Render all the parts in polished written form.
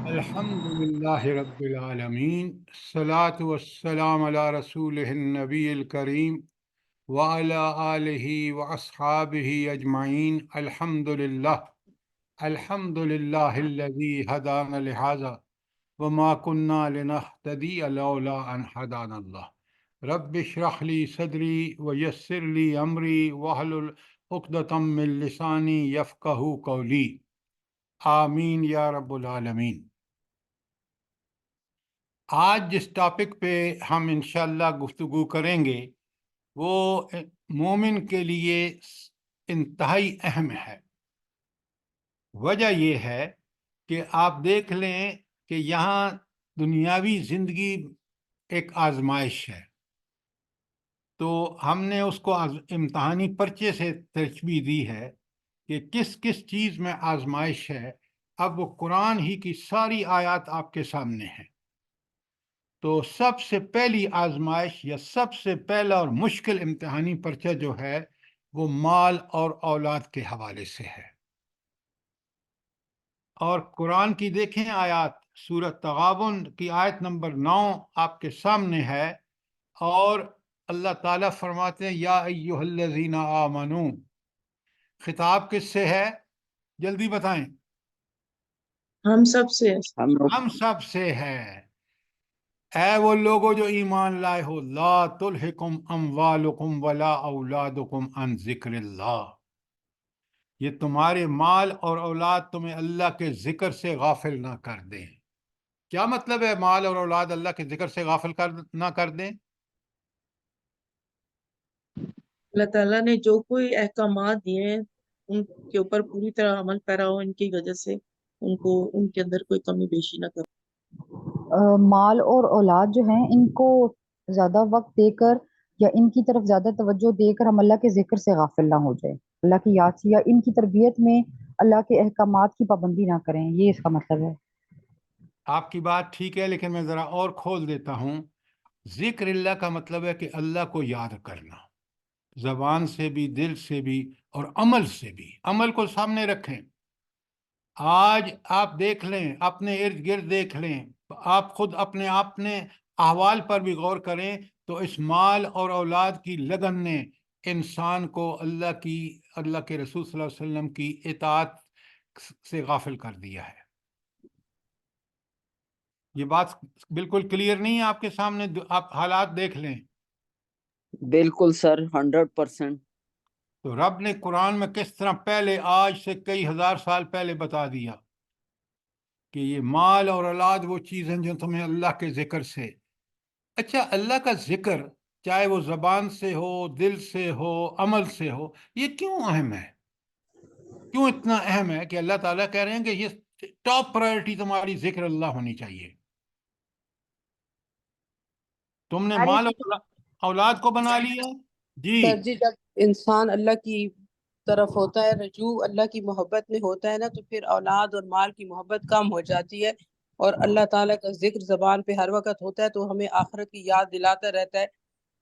الحمد للہ رب العالمین، الصلاۃ والسلام علی رسول النبی الکریم وعلی آلہ واصحابہ اجمعین۔ الحمد للہ الذی ہدانا لہذا وما كنا لنهتدی لولا ان ہدانا اللہ۔ رب اشرح لی صدری ویسر لی امری واحلل عقدۃ من لسانی یفقہوا قولی، آمین یا رب العالمین۔ آج جس ٹاپک پہ ہم انشاءاللہ گفتگو کریں گے وہ مومن کے لیے انتہائی اہم ہے۔ وجہ یہ ہے کہ آپ دیکھ لیں کہ یہاں دنیاوی زندگی ایک آزمائش ہے، تو ہم نے اس کو امتحانی پرچے سے تشبیہ دی ہے کہ کس کس چیز میں آزمائش ہے۔ اب وہ قرآن ہی کی ساری آیات آپ کے سامنے ہیں۔ تو سب سے پہلی آزمائش یا سب سے پہلا اور مشکل امتحانی پرچہ جو ہے وہ مال اور اولاد کے حوالے سے ہے۔ اور قرآن کی دیکھیں آیات، سورۃ تغابن کی آیت نمبر 9 آپ کے سامنے ہے، اور اللہ تعالیٰ فرماتے ہیں یا ایھا الذین آمنوا۔ خطاب کس سے ہے؟ جلدی بتائیں۔ ہم سب سے ہم سب سے ہے۔ اے وہ لوگوں جو ایمان لائے ہو، لا تلہکم اموالکم ولا اولادکم عن ذکر اللہ، یہ تمہارے مال اور اولاد تمہیں اللہ کے ذکر سے غافل نہ کر دیں۔ کیا مطلب ہے مال اور اولاد اللہ کے ذکر سے غافل نہ کر دیں؟ اللہ تعالیٰ نے جو کوئی احکامات دیے ہیں ان کے اوپر پوری طرح عمل پیرا ہو، ان کی وجہ سے ان کے اندر کوئی کمی بیشی نہ کرو۔ مال اور اولاد جو ہیں ان کو زیادہ وقت دے کر یا ان کی طرف زیادہ توجہ دے کر ہم اللہ کے ذکر سے غافل نہ ہو جائے، اللہ کی یاد سے، یا ان کی تربیت میں اللہ کے احکامات کی پابندی نہ کریں، یہ اس کا مطلب ہے۔ آپ کی بات ٹھیک ہے، لیکن میں ذرا اور کھول دیتا ہوں۔ ذکر اللہ کا مطلب ہے کہ اللہ کو یاد کرنا، زبان سے بھی، دل سے بھی، اور عمل سے بھی۔ عمل کو سامنے رکھیں۔ آج آپ دیکھ لیں، اپنے ارد گرد دیکھ لیں، آپ خود اپنے احوال پر بھی غور کریں، تو اس مال اور اولاد کی لگن نے انسان کو اللہ کے رسول صلی اللہ علیہ وسلم کی اطاعت سے غافل کر دیا ہے۔ یہ بات بالکل کلیئر نہیں ہے آپ کے سامنے؟ آپ حالات دیکھ لیں۔ بالکل سر، 100%۔ تو رب نے قرآن میں کس طرح پہلے، آج سے کئی ہزار سال پہلے بتا دیا کہ یہ مال اور اولاد وہ چیز ہیں جو تمہیں اللہ کے ذکر سے۔ اچھا، اللہ کا ذکر چاہے وہ زبان سے ہو، دل سے ہو، عمل سے ہو، یہ کیوں اہم ہے؟ کیوں اتنا اہم ہے کہ اللہ تعالیٰ کہہ رہے ہیں کہ یہ ٹاپ پرائرٹی تمہاری ذکر اللہ ہونی چاہیے؟ تم نے مال اور اولاد کو بنا لیا جی۔ سر جی، جب انسان اللہ کی طرف ہوتا ہے، رجوع اللہ کی محبت میں ہوتا ہے نا، تو پھر اولاد اور مال کی محبت کم ہو جاتی ہے، اور اللہ تعالیٰ کا ذکر زبان پہ ہر وقت ہوتا ہے، تو ہمیں آخرت کی یاد دلاتا رہتا ہے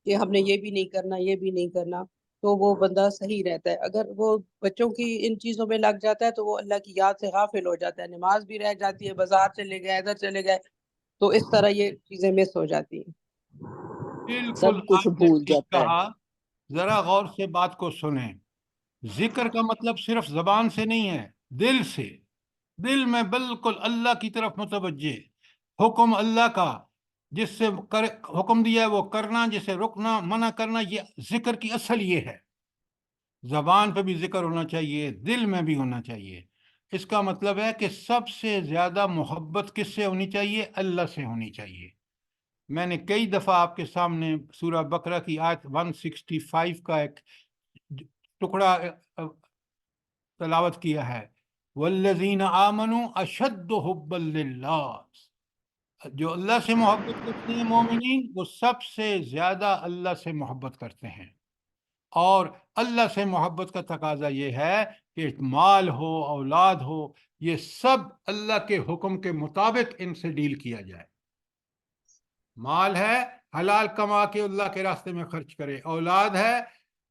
کہ ہم نے یہ بھی نہیں کرنا، یہ بھی نہیں کرنا، تو وہ بندہ صحیح رہتا ہے۔ اگر وہ بچوں کی ان چیزوں میں لگ جاتا ہے تو وہ اللہ کی یاد سے غافل ہو جاتا ہے، نماز بھی رہ جاتی ہے، بازار چلے گئے، ادھر چلے گئے، تو اس طرح یہ چیزیں مس ہو جاتی ہیں۔ بالکل سب کچھ آپ نے بھول ٹھیک جاتا ہے۔ کہا۔ ذرا غور سے بات کو سنیں۔ ذکر کا مطلب صرف زبان سے نہیں ہے، دل سے۔ دل میں بالکل اللہ کی طرف متوجہ، حکم اللہ کا جس سے حکم دیا ہے وہ کرنا، جسے رکنا، منع کرنا، یہ ذکر کی اصل یہ ہے۔ زبان پہ بھی ذکر ہونا چاہیے، دل میں بھی ہونا چاہیے۔ اس کا مطلب ہے کہ سب سے زیادہ محبت کس سے ہونی چاہیے؟ اللہ سے ہونی چاہیے۔ میں نے کئی دفعہ آپ کے سامنے سورہ بقرہ کی آیت 165 کا ایک ٹکڑا تلاوت کیا ہے، والذین آمنوا اشد حبا للہ۔ جو اللہ سے محبت کرتے ہیں مومنین، وہ سب سے زیادہ اللہ سے محبت کرتے ہیں۔ اور اللہ سے محبت کا تقاضا یہ ہے کہ مال ہو، اولاد ہو، یہ سب اللہ کے حکم کے مطابق ان سے ڈیل کیا جائے۔ مال ہے، حلال کما کے اللہ کے راستے میں خرچ کرے۔ اولاد ہے،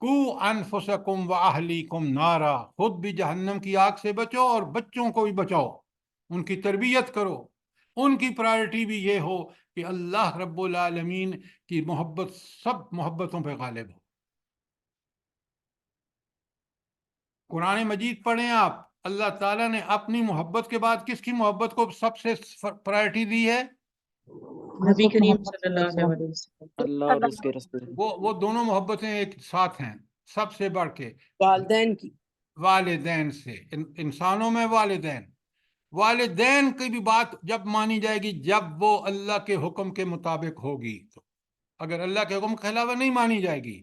قو انفسکم واہلیکم نارا، خود بھی جہنم کی آگ سے بچو اور بچوں کو بھی بچاؤ، ان کی تربیت کرو، ان کی پرائرٹی بھی یہ ہو کہ اللہ رب العالمین کی محبت سب محبتوں پہ غالب ہو۔ قرآن مجید پڑھیں آپ، اللہ تعالیٰ نے اپنی محبت کے بعد کس کی محبت کو سب سے پرائرٹی دی ہے؟ نبی حضرت کریم محمد صلی اللہ علیہ وسلم۔ اللہ اور اس کے رسول۔ وہ دونوں محبتیں ایک ساتھ ہیں، سب سے بڑھ کے والدین کی۔ والدین سے۔ انسانوں میں والدین کی بھی بات جب مانی جائے گی جب وہ اللہ کے حکم کے مطابق ہوگی، تو اگر اللہ کے حکم کے خلاف نہیں مانی جائے گی،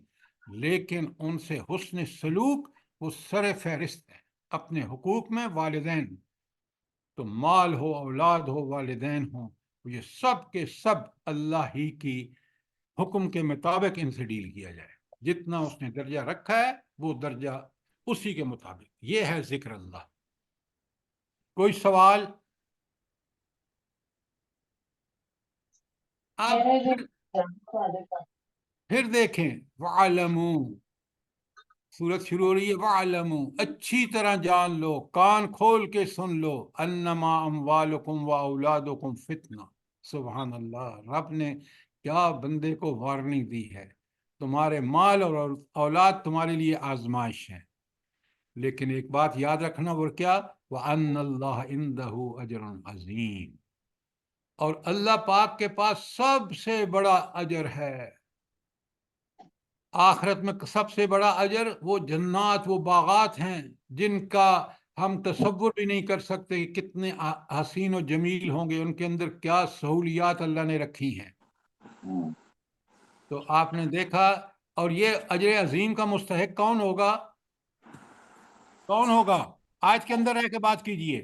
لیکن ان سے حسن سلوک وہ سر فہرست ہے اپنے حقوق میں۔ والدین تو مال ہو، اولاد ہو، والدین ہوں، یہ سب کے سب اللہ ہی کی حکم کے مطابق ان سے ڈیل کیا جائے۔ جتنا اس نے درجہ رکھا ہے وہ درجہ اسی کے مطابق۔ یہ ہے ذکر اللہ۔ کوئی سوال؟ اب پھر دیکھیں وَعَلَمُوا، سورت شروع ہو رہی ہے وَعَلَمُوا، اچھی طرح جان لو، کان کھول کے سن لو، انما اموالکم و اولادکم فتنہ۔ سبحان اللہ، رب نے کیا بندے کو وارننگ دی ہے، تمہارے مال اور اولاد تمہارے لیے آزمائش ہے، لیکن ایک بات یاد رکھنا، وہ کیا؟ وَأَنَّ اللَّهَ عِندَهُ أَجْرٌ عَظِيمٌ، اور اللہ پاک کے پاس سب سے بڑا اجر ہے۔ آخرت میں سب سے بڑا اجر وہ جنات، وہ باغات ہیں جن کا ہم تصور بھی نہیں کر سکتے کہ کتنے حسین و جمیل ہوں گے، ان کے اندر کیا سہولیات اللہ نے رکھی ہیں۔ تو آپ نے دیکھا، اور یہ اجر عظیم کا مستحق کون ہوگا؟ کون ہوگا؟ آج کے اندر رہ کے بات کیجئے۔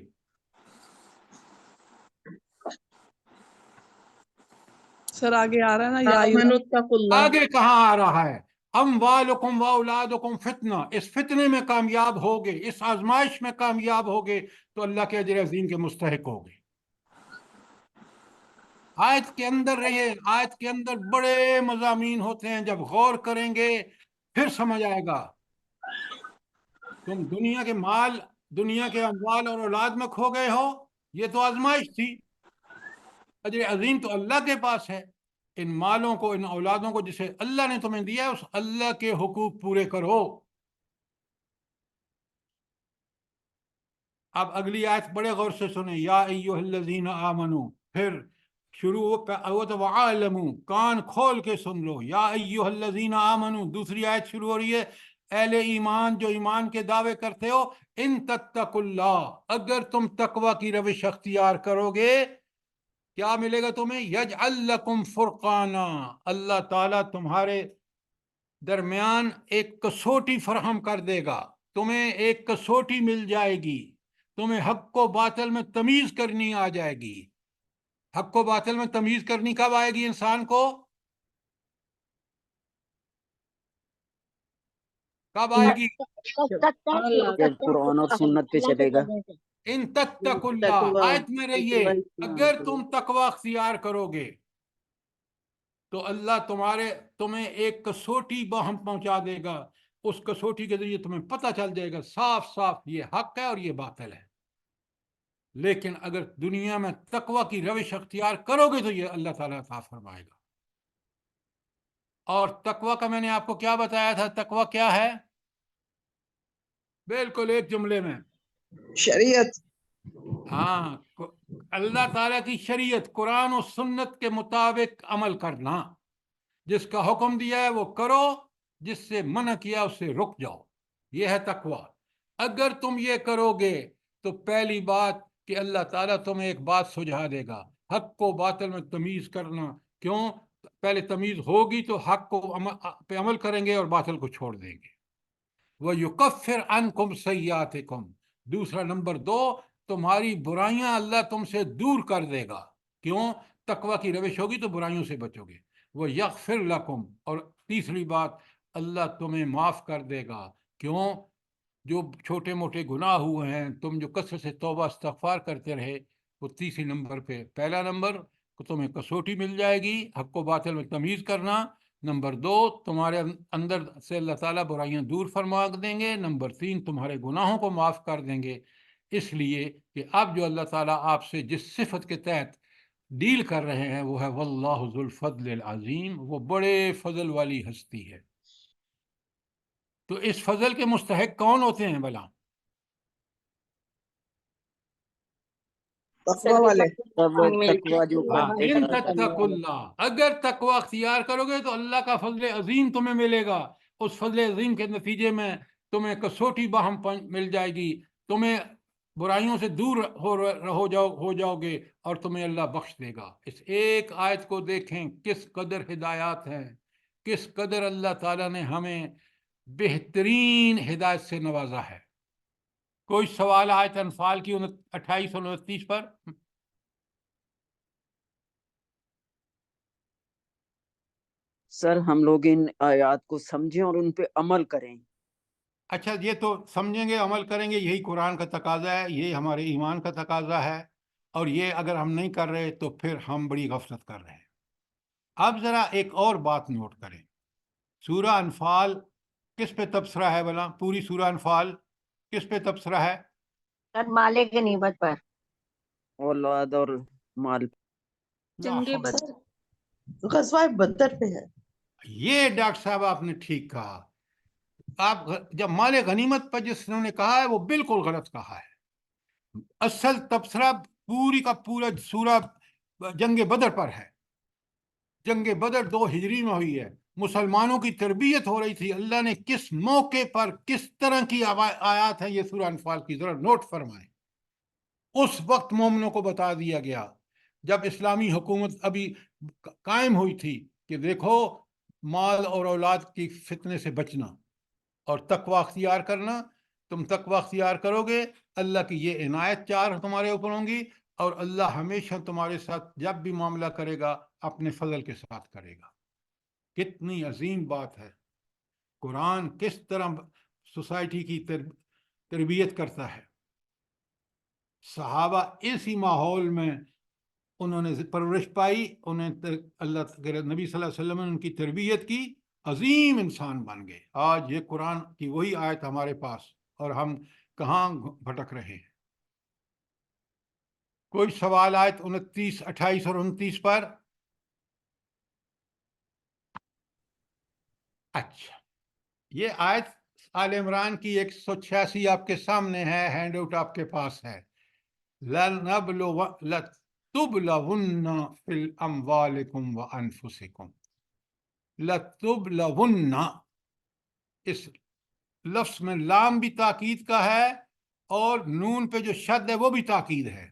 سر آگے آ رہا ہے نا، یا آمنوا اتقوا اللہ۔ آگے کہاں آ رہا ہے؟ اموالکم و اولادکم فتنہ، اس فتنے میں کامیاب ہوگے، اس آزمائش میں کامیاب ہوگے تو اللہ کے اجر عظیم کے مستحق ہوگے۔ آیت کے اندر رہیے، آیت کے اندر بڑے مضامین ہوتے ہیں، جب غور کریں گے پھر سمجھ آئے گا۔ تم دنیا کے مال، دنیا کے اموال اور اولاد میں کھو گئے ہو، یہ تو آزمائش تھی، اجر عظیم تو اللہ کے پاس ہے۔ ان مالوں کو، ان اولادوں کو جسے اللہ نے تمہیں دیا ہے، اس اللہ کے حقوق پورے کرو۔ اب اگلی آیت بڑے غور سے سنیں، یا ایھا الذین آمنو، پھر شروع وَعَلَمُوا، کان کھول کے سن لو، یا ایھا الذین آمنو۔ دوسری آیت شروع ہو رہی ہے، اہل ایمان جو ایمان کے دعوے کرتے ہو، ان تتقوا اللہ، اگر تم تقوی کی روش اختیار کرو گے کیا ملے گا تمہیں؟ یجعل لکم فرقانا، اللہ تعالیٰ تمہارے درمیان ایک کسوٹی فراہم کر دے گا، تمہیں ایک کسوٹی مل جائے گی، تمہیں حق و باطل میں تمیز کرنی آ جائے گی۔ حق و باطل میں تمیز کرنی کب آئے گی انسان کو؟ کب آئے گی؟ جب قرآن اور سنت پہ چلے گا۔ ان تتقوا اللہ، آیت میں رہیے، اگر تم تقوی اختیار کرو گے تو اللہ تمہیں ایک کسوٹی باہم پہنچا دے گا، اس کسوٹی کے ذریعے تمہیں پتہ چل جائے گا صاف صاف یہ حق ہے اور یہ باطل ہے۔ لیکن اگر دنیا میں تقوی کی روش اختیار کرو گے تو یہ اللہ تعالیٰ عطا فرمائے گا۔ اور تقوی کا میں نے آپ کو کیا بتایا تھا؟ تقوی کیا ہے؟ بالکل ایک جملے میں، شریعت۔ ہاں، اللہ تعالیٰ کی شریعت، قرآن و سنت کے مطابق عمل کرنا، جس کا حکم دیا ہے وہ کرو، جس سے منع کیا اس سے رک جاؤ، یہ ہے تقوی۔ اگر تم یہ کرو گے تو پہلی بات کہ اللہ تعالیٰ تمہیں ایک بات سجھا دے گا، حق کو باطل میں تمیز کرنا۔ کیوں؟ پہلے تمیز ہوگی تو حق کو پہ عمل کریں گے اور باطل کو چھوڑ دیں گے۔ وَيُكَفِّرْ عَنْكُمْ سَيِّئَاتِكُمْ، دوسرا نمبر 2، تمہاری برائیاں اللہ تم سے دور کر دے گا۔ کیوں؟ تقوی کی روش ہوگی تو برائیوں سے بچو گے۔ وَيَغْفِرْ لَكُمْ، اور تیسری بات، اللہ تمہیں معاف کر دے گا۔ کیوں؟ جو چھوٹے موٹے گناہ ہوئے ہیں، تم جو کثرت سے توبہ استغفار کرتے رہے، وہ تیسری نمبر پہ۔ پہلا نمبر کہ تمہیں کسوٹی مل جائے گی، حق و باطل میں تمیز کرنا۔ نمبر 2، تمہارے اندر سے اللہ تعالیٰ برائیاں دور فرما دیں گے۔ نمبر 3، تمہارے گناہوں کو معاف کر دیں گے۔ اس لیے کہ اب جو اللہ تعالیٰ آپ سے جس صفت کے تحت ڈیل کر رہے ہیں وہ ہے واللہ ذو الفضل العظیم، وہ بڑے فضل والی ہستی ہے۔ تو اس فضل کے مستحق کون ہوتے ہیں بھلا؟ تقوی والے تقوی جو کرتے ان ہیں۔ تتقوا اللہ، اگر تقوی اختیار کرو گے تو اللہ کا فضل عظیم تمہیں ملے گا۔ اس فضل عظیم کے نتیجے میں تمہیں کسوٹی باہم مل جائے گی، تمہیں برائیوں سے دور ہو جاؤ گے، اور تمہیں اللہ بخش دے گا۔ اس ایک آیت کو دیکھیں کس قدر ہدایات ہیں، کس قدر اللہ تعالیٰ نے ہمیں بہترین ہدایت سے نوازا ہے۔ کوئی سوال آیت انفال کی 28 اور 29 پر؟ سر ہم لوگ ان آیات کو سمجھیں اور ان پہ عمل کریں۔ اچھا، یہ تو سمجھیں گے، عمل کریں گے، یہی قرآن کا تقاضا ہے، یہ ہمارے ایمان کا تقاضا ہے، اور یہ اگر ہم نہیں کر رہے تو پھر ہم بڑی غفلت کر رہے ہیں۔ اب ذرا ایک اور بات نوٹ کریں، سورہ انفال کس پہ تبصرہ ہے بلا؟ پوری سورہ انفال کس پہ تبصرہ ہے؟ مال غنیمت پر، اولاد اور مال۔ جنگ بدر، غزوہ بدر پہ ہے۔ یہ ڈاکٹر صاحب آپ نے ٹھیک کہا۔ آپ جب مال غنیمت پر جس نے کہا ہے وہ بالکل غلط کہا ہے۔ اصل تبصرہ پوری کا پورا سورہ جنگ بدر پر ہے۔ جنگ بدر 2 ہجری میں ہوئی ہے، مسلمانوں کی تربیت ہو رہی تھی۔ اللہ نے کس موقع پر کس طرح کی آیات ہیں یہ سورہ انفال کی، ذرا نوٹ فرمائیں۔ اس وقت مومنوں کو بتا دیا گیا جب اسلامی حکومت ابھی قائم ہوئی تھی کہ دیکھو مال اور اولاد کی فتنے سے بچنا اور تقوی اختیار کرنا۔ تم تقوی اختیار کرو گے، اللہ کی یہ عنایت 4 تمہارے اوپر ہوں گی، اور اللہ ہمیشہ تمہارے ساتھ جب بھی معاملہ کرے گا اپنے فضل کے ساتھ کرے گا۔ کتنی عظیم بات ہے! قرآن کس طرح سوسائٹی کی تربیت کرتا ہے۔ صحابہ اسی ماحول میں انہوں نے پرورش پائی، انہیں اللہ نبی صلی اللہ علیہ وسلم نے ان کی تربیت کی، عظیم انسان بن گئے۔ آج یہ قرآن کی وہی آیت ہمارے پاس، اور ہم کہاں بھٹک رہے ہیں؟ کوئی سوال آیت 29، 28 اور 29 پر؟ اچھا، یہ آیت آل عمران کی 186 آپ کے سامنے ہے، ہینڈ آؤٹ آپ کے پاس ہے۔ لَتُبْلَوُنَّ فِي الْأَمْوَالِكُمْ وَأَنفُسِكُمْ۔ لَتُبْلَوُنَّ، اس لفظ میں لام بھی تاکید کا ہے اور نون پہ جو شد ہے وہ بھی تاکید ہے،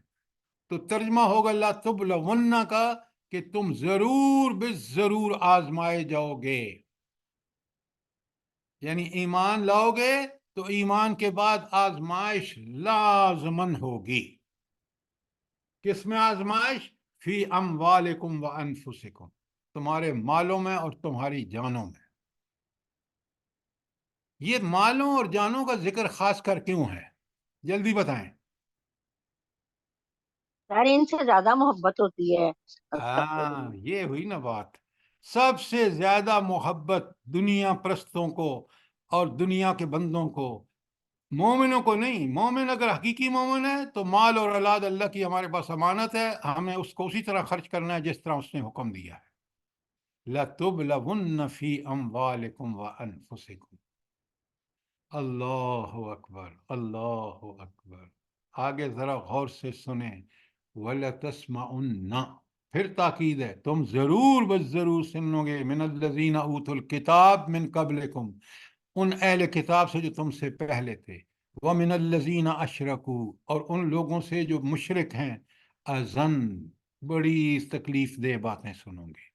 تو ترجمہ ہوگا لَتُبْلَوُنَّ کا کہ تم ضرور بالضرور آزمائے جاؤ گے۔ یعنی ایمان لاؤ گے تو ایمان کے بعد آزمائش لازمن ہوگی۔ کس میں آزمائش؟ فی اموالکم و انفسکم، تمہارے مالوں میں اور تمہاری جانوں میں۔ یہ مالوں اور جانوں کا ذکر خاص کر کیوں ہے؟ جلدی بتائیں۔ سر ان سے زیادہ محبت ہوتی ہے۔ ہاں، یہ ہوئی نا بات۔ سب سے زیادہ محبت دنیا پرستوں کو اور دنیا کے بندوں کو، مومنوں کو نہیں۔ مومن اگر حقیقی مومن ہے تو مال اور اولاد اللہ کی ہمارے پاس امانت ہے، ہمیں اس کو اسی طرح خرچ کرنا ہے جس طرح اس نے حکم دیا ہے۔ لَتُبْلَوُنَّ فِي أَمْوَالِكُمْ وَأَنفُسِكُمْ۔ اللہ اکبر، اللہ اکبر۔ آگے ذرا غور سے سنیں، وَلَتَسْمَعُنَّ، پھر تاکید ہے، تم ضرور بس ضرور سنو گے، من الذین اوتوا الکتاب من قبلکم، ان اہل کتاب سے جو تم سے پہلے تھے، وَمِنَ الَّذِينَ أَشْرَكُوا، اور ان لوگوں سے جو مشرک ہیں، اذن، بڑی تکلیف دہ باتیں سنو گے۔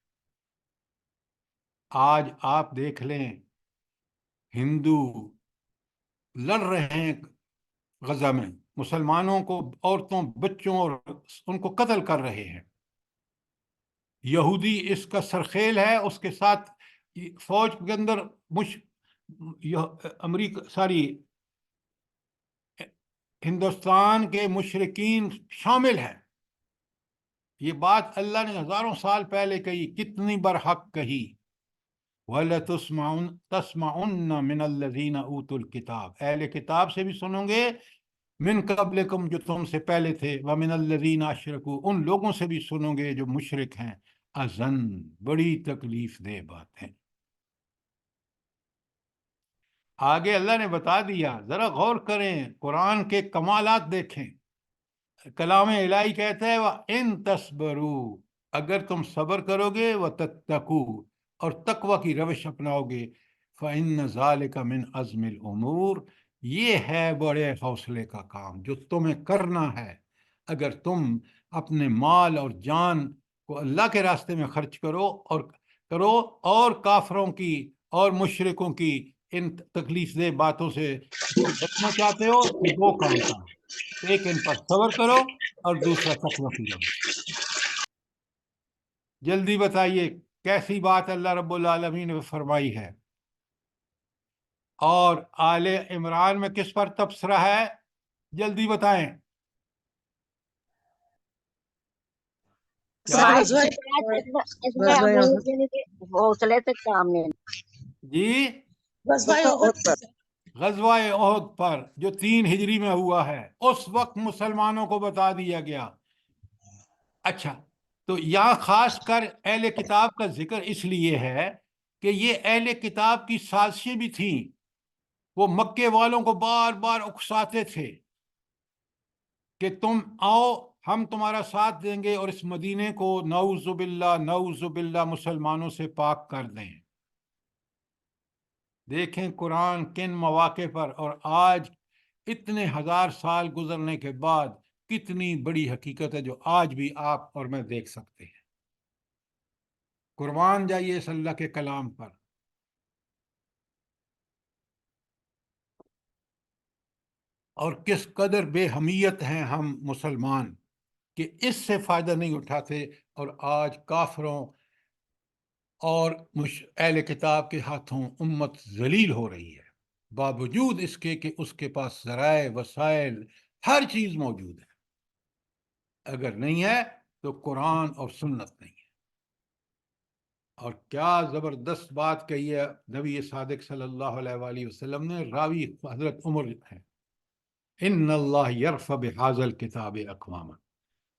آج آپ دیکھ لیں، ہندو لڑ رہے ہیں غزہ میں، مسلمانوں کو، عورتوں، بچوں اور ان کو قتل کر رہے ہیں۔ یہودی اس کا سرخیل ہے، اس کے ساتھ فوج کے اندر ہندوستان کے مشرکین شامل ہیں۔ یہ بات اللہ نے ہزاروں سال پہلے کہی، کتنی برحق کہی، وَلَتَسْمَعُنَّ مِنَ الَّذِينَ أُوتُوا الْكِتَابَ، اہل کتاب سے بھی سنو گے، من قبلکم جو تم سے پہلے تھے، ومن الذین اشرکوا ان لوگوں سے بھی سنو گے جو مشرک ہیں، اذن بڑی تکلیف دہ بات ہے۔ آگے اللہ نے بتا دیا، ذرا غور کریں، قرآن کے کمالات دیکھیں۔ کلام الہی کہتا ہے وَإِن تَصْبِرُوا، اگر تم صبر کرو گے، وَتَتَّقُوا اور تقوی کی روش اپناؤ گے، فَإِنَّ ذَلِكَ مِنْ عَزْمِ الْأُمُورِ، یہ ہے بڑے حوصلے کا کام جو تمہیں کرنا ہے۔ اگر تم اپنے مال اور جان کو اللہ کے راستے میں خرچ کرو اور کافروں کی اور مشرکوں کی ان تکلیف دہ باتوں سے بچنا چاہتے ہو تو دو کام کرو، ایک ان پر صبر کرو اور دوسرا تقوی کی روش۔ جلدی بتائیے کیسی بات اللہ رب العالمین نے فرمائی ہے؟ اور آل عمران میں کس پر تبصرہ ہے؟ جلدی بتائیں۔ کیا؟ غزوہ اس میں ابو یعنی کہ حوصلے سے کام نہیں، جی، غزوہ احد پر۔ غزوہ احد پر جو 3 ہجری میں ہوا ہے، اس وقت مسلمانوں کو بتا دیا گیا۔ اچھا، تو یہاں خاص کر اہل کتاب کا ذکر اس لیے ہے کہ یہ اہل کتاب کی سازشیں بھی تھیں، وہ مکے والوں کو بار بار اکساتے تھے کہ تم آؤ، ہم تمہارا ساتھ دیں گے اور اس مدینے کو نعوذ باللہ مسلمانوں سے پاک کر دیں۔ دیکھیں قرآن کن مواقع پر اور آج اتنے 1000 سال گزرنے کے بعد کتنی بڑی حقیقت ہے جو آج بھی آپ اور میں دیکھ سکتے ہیں۔ قربان جائیے اس اللہ کے کلام پر۔ اور کس قدر بے حمیت ہیں ہم مسلمان کہ اس سے فائدہ نہیں اٹھاتے، اور آج کافروں اور اہل کتاب کے ہاتھوں امت ذلیل ہو رہی ہے، باوجود اس کے کہ اس کے پاس ذرائع وسائل ہر چیز موجود ہے۔ اگر نہیں ہے تو قرآن اور سنت نہیں ہے۔ اور کیا زبردست بات کہی ہے نبی صادق صلی اللہ علیہ وآلہ وسلم نے، راوی حضرت عمر ہے، ان اللہ یرفع بہذا الکتاب اقواما،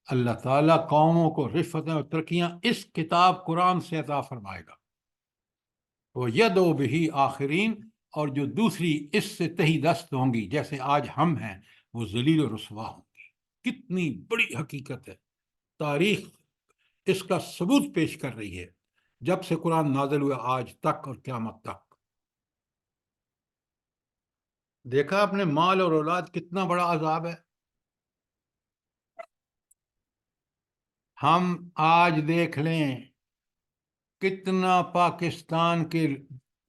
اللہ تعالیٰ قوموں کو رفتیں اور ترقیاں اس کتاب قرآن سے عطا فرمائے گا، وہ یدعو بہ آخرین، اور جو دوسری اس سے تہی دست ہوں گی جیسے آج ہم ہیں، وہ ذلیل و رسوا ہوں گی۔ کتنی بڑی حقیقت ہے، تاریخ اس کا ثبوت پیش کر رہی ہے، جب سے قرآن نازل ہوا آج تک اور قیامت تک۔ دیکھا اپنے مال اور اولاد کتنا بڑا عذاب ہے۔ ہم آج دیکھ لیں کتنا پاکستان کے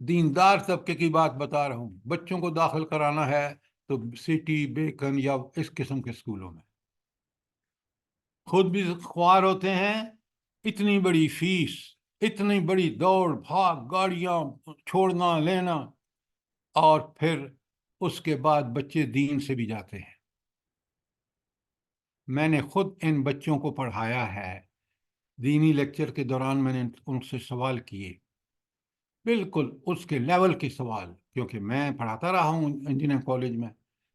دیندار طبقے کی بات بتا رہا ہوں، بچوں کو داخل کرانا ہے تو سٹی، بیکن یا اس قسم کے اسکولوں میں، خود بھی خوار ہوتے ہیں، اتنی بڑی فیس، اتنی بڑی دوڑ بھاگ، گاڑیاں چھوڑنا لینا، اور پھر اس کے بعد بچے دین سے بھی جاتے ہیں۔ میں نے خود ان بچوں کو پڑھایا ہے، دینی لیکچر کے دوران میں نے ان سے سوال کیے، بالکل اس کے لیول کے سوال، کیونکہ میں پڑھاتا رہا ہوں انجینئرنگ کالج میں۔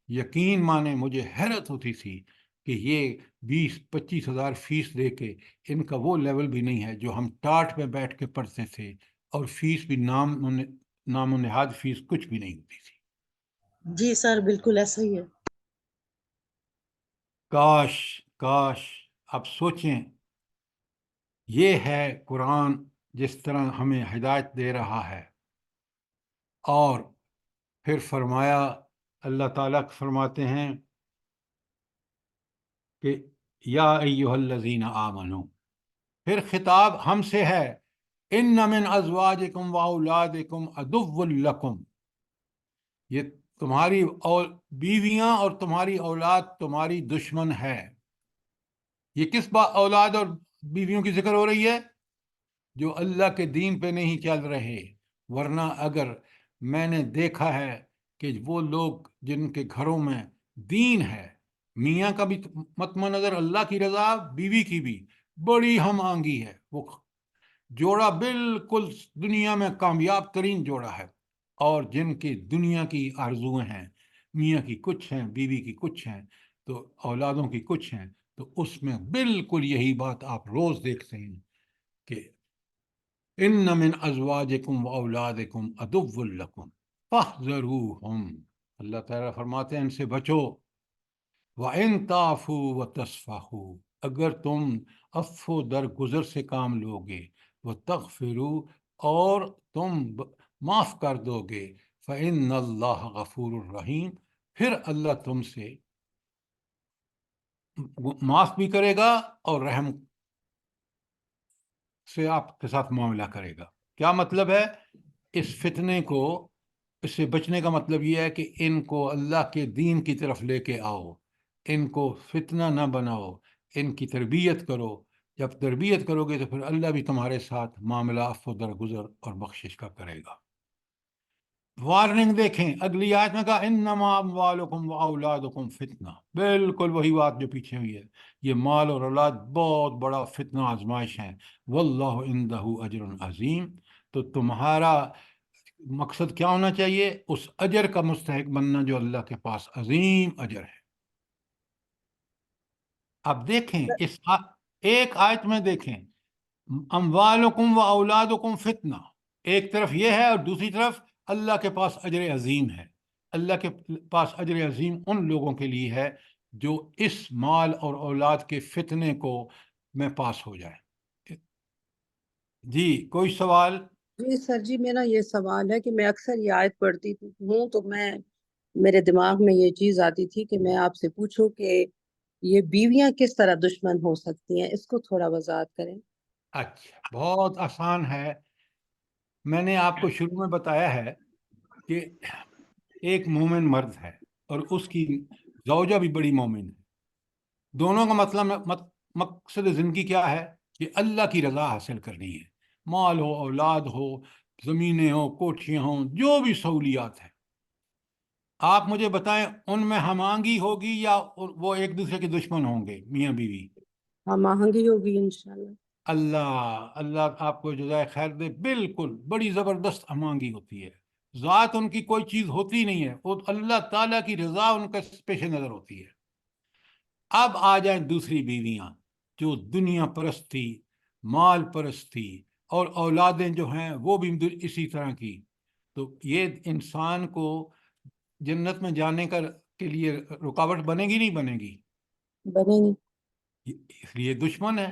یقین مانے مجھے حیرت ہوتی تھی کہ یہ 20-25 ہزار فیس دے کے ان کا وہ لیول بھی نہیں ہے جو ہم ٹاٹ پہ بیٹھ کے پڑھتے تھے، اور فیس بھی نام و نہاد فیس کچھ بھی نہیں ہوتی تھی۔ جی سر، بالکل ایسا ہی ہے۔ کاش کاش اب سوچیں، یہ ہے قرآن جس طرح ہمیں ہدایت دے رہا ہے، اور پھر فرمایا، اللہ تعالیٰ فرماتے ہیں کہ یا ایہا الذین آمنو، پھر خطاب ہم سے ہے، ان من ازواجکم و اولادکم عدو لکم، یہ تمہاری بیویاں اور تمہاری اولاد تمہاری دشمن ہے۔ یہ کس اولاد اور بیویوں کی ذکر ہو رہی ہے؟ جو اللہ کے دین پہ نہیں چل رہے۔ ورنہ اگر میں نے دیکھا ہے کہ وہ لوگ جن کے گھروں میں دین ہے، میاں کا بھی مطمع نظر اللہ کی رضا، بیوی کی بھی، بڑی ہم آنگی ہے، وہ جوڑا بالکل دنیا میں کامیاب ترین جوڑا ہے، اور جن کی دنیا کی آرزویں ہیں، میاں کی کچھ ہیں، بیوی کی کچھ ہیں، تو اولادوں کی کچھ ہیں، تو اس میں بالکل یہی بات آپ روز دیکھتے ہیں کہ ان من ازواجکم و اولادکم عدو لکم فاحذروہم، اللہ تعالیٰ فرماتے ہیں ان سے بچو، وَإِن تَعْفُوا وَتَصْفَحُوا، اگر تم عفو درگزر سے کام لو گے، وَتَغْفِرُوا، اور تم معاف کر دو گے، فَإِنَّ اللَّهَ غَفُورٌ الرحیم، پھر اللہ تم سے معاف بھی کرے گا اور رحم سے آپ کے ساتھ معاملہ کرے گا۔ کیا مطلب ہے اس فتنے کو، اس سے بچنے کا مطلب یہ ہے کہ ان کو اللہ کے دین کی طرف لے کے آؤ، ان کو فتنہ نہ بناؤ، ان کی تربیت کرو۔ جب تربیت کرو گے تو پھر اللہ بھی تمہارے ساتھ معاملہ عفو درگزر اور بخشش کا کرے گا۔ وارننگ دیکھیں اگلی آیت میں کہا انما اموالکم و اولادکم فتنہ، بالکل وہی بات جو پیچھے ہوئی ہے، یہ مال اور اولاد بہت بڑا فتنہ آزمائش ہیں، واللہ عندہ اجر عظیم، تو تمہارا مقصد کیا ہونا چاہیے؟ اس اجر کا مستحق بننا جو اللہ کے پاس عظیم اجر ہے۔ اب دیکھیں اس ایک آیت میں دیکھیں اموالکم و اولادکم فتنہ، ایک طرف یہ ہے اور دوسری طرف اللہ کے پاس اجر عظیم ہے۔ اللہ کے پاس اجر عظیم ان لوگوں کے لیے ہے جو اس مال اور اولاد کے فتنے کو میں پاس ہو جائے۔ جی کوئی سوال؟ جی سر جی، میرا یہ سوال ہے کہ میں اکثر یہ آیت پڑھتی ہوں تو میرے دماغ میں یہ چیز آتی تھی کہ میں آپ سے پوچھوں کہ یہ بیویاں کس طرح دشمن ہو سکتی ہیں، اس کو تھوڑا وضاحت کریں۔ اچھا، بہت آسان ہے۔ میں نے آپ کو شروع میں بتایا ہے کہ ایک مومن مرد ہے اور اس کی زوجہ بھی بڑی مومن ہے، دونوں کا مقصد زندگی کیا ہے؟ کہ اللہ کی رضا حاصل کرنی ہے، مال ہو، اولاد ہو، زمینیں ہوں، کوٹھیاں ہوں، جو بھی سہولیات ہیں۔ آپ مجھے بتائیں ان میں ہم آہنگی ہوگی یا وہ ایک دوسرے کے دشمن ہوں گے میاں بیوی؟ ہم آہنگی ہوگی انشاءاللہ۔ اللہ آپ کو جزائے خیر دے، بالکل بڑی زبردست ہم آہنگی ہوتی ہے، ذات ان کی کوئی چیز ہوتی نہیں ہے، وہ اللہ تعالیٰ کی رضا ان کا پیش نظر ہوتی ہے۔ اب آ جائیں دوسری بیویاں جو دنیا پرستی، مال پرستی، اور اولادیں جو ہیں وہ بھی اسی طرح کی، تو یہ انسان کو جنت میں جانے کے لیے رکاوٹ بنے گی نہیں بنے گی؟ بنے گی۔ اس لیے دشمن ہے۔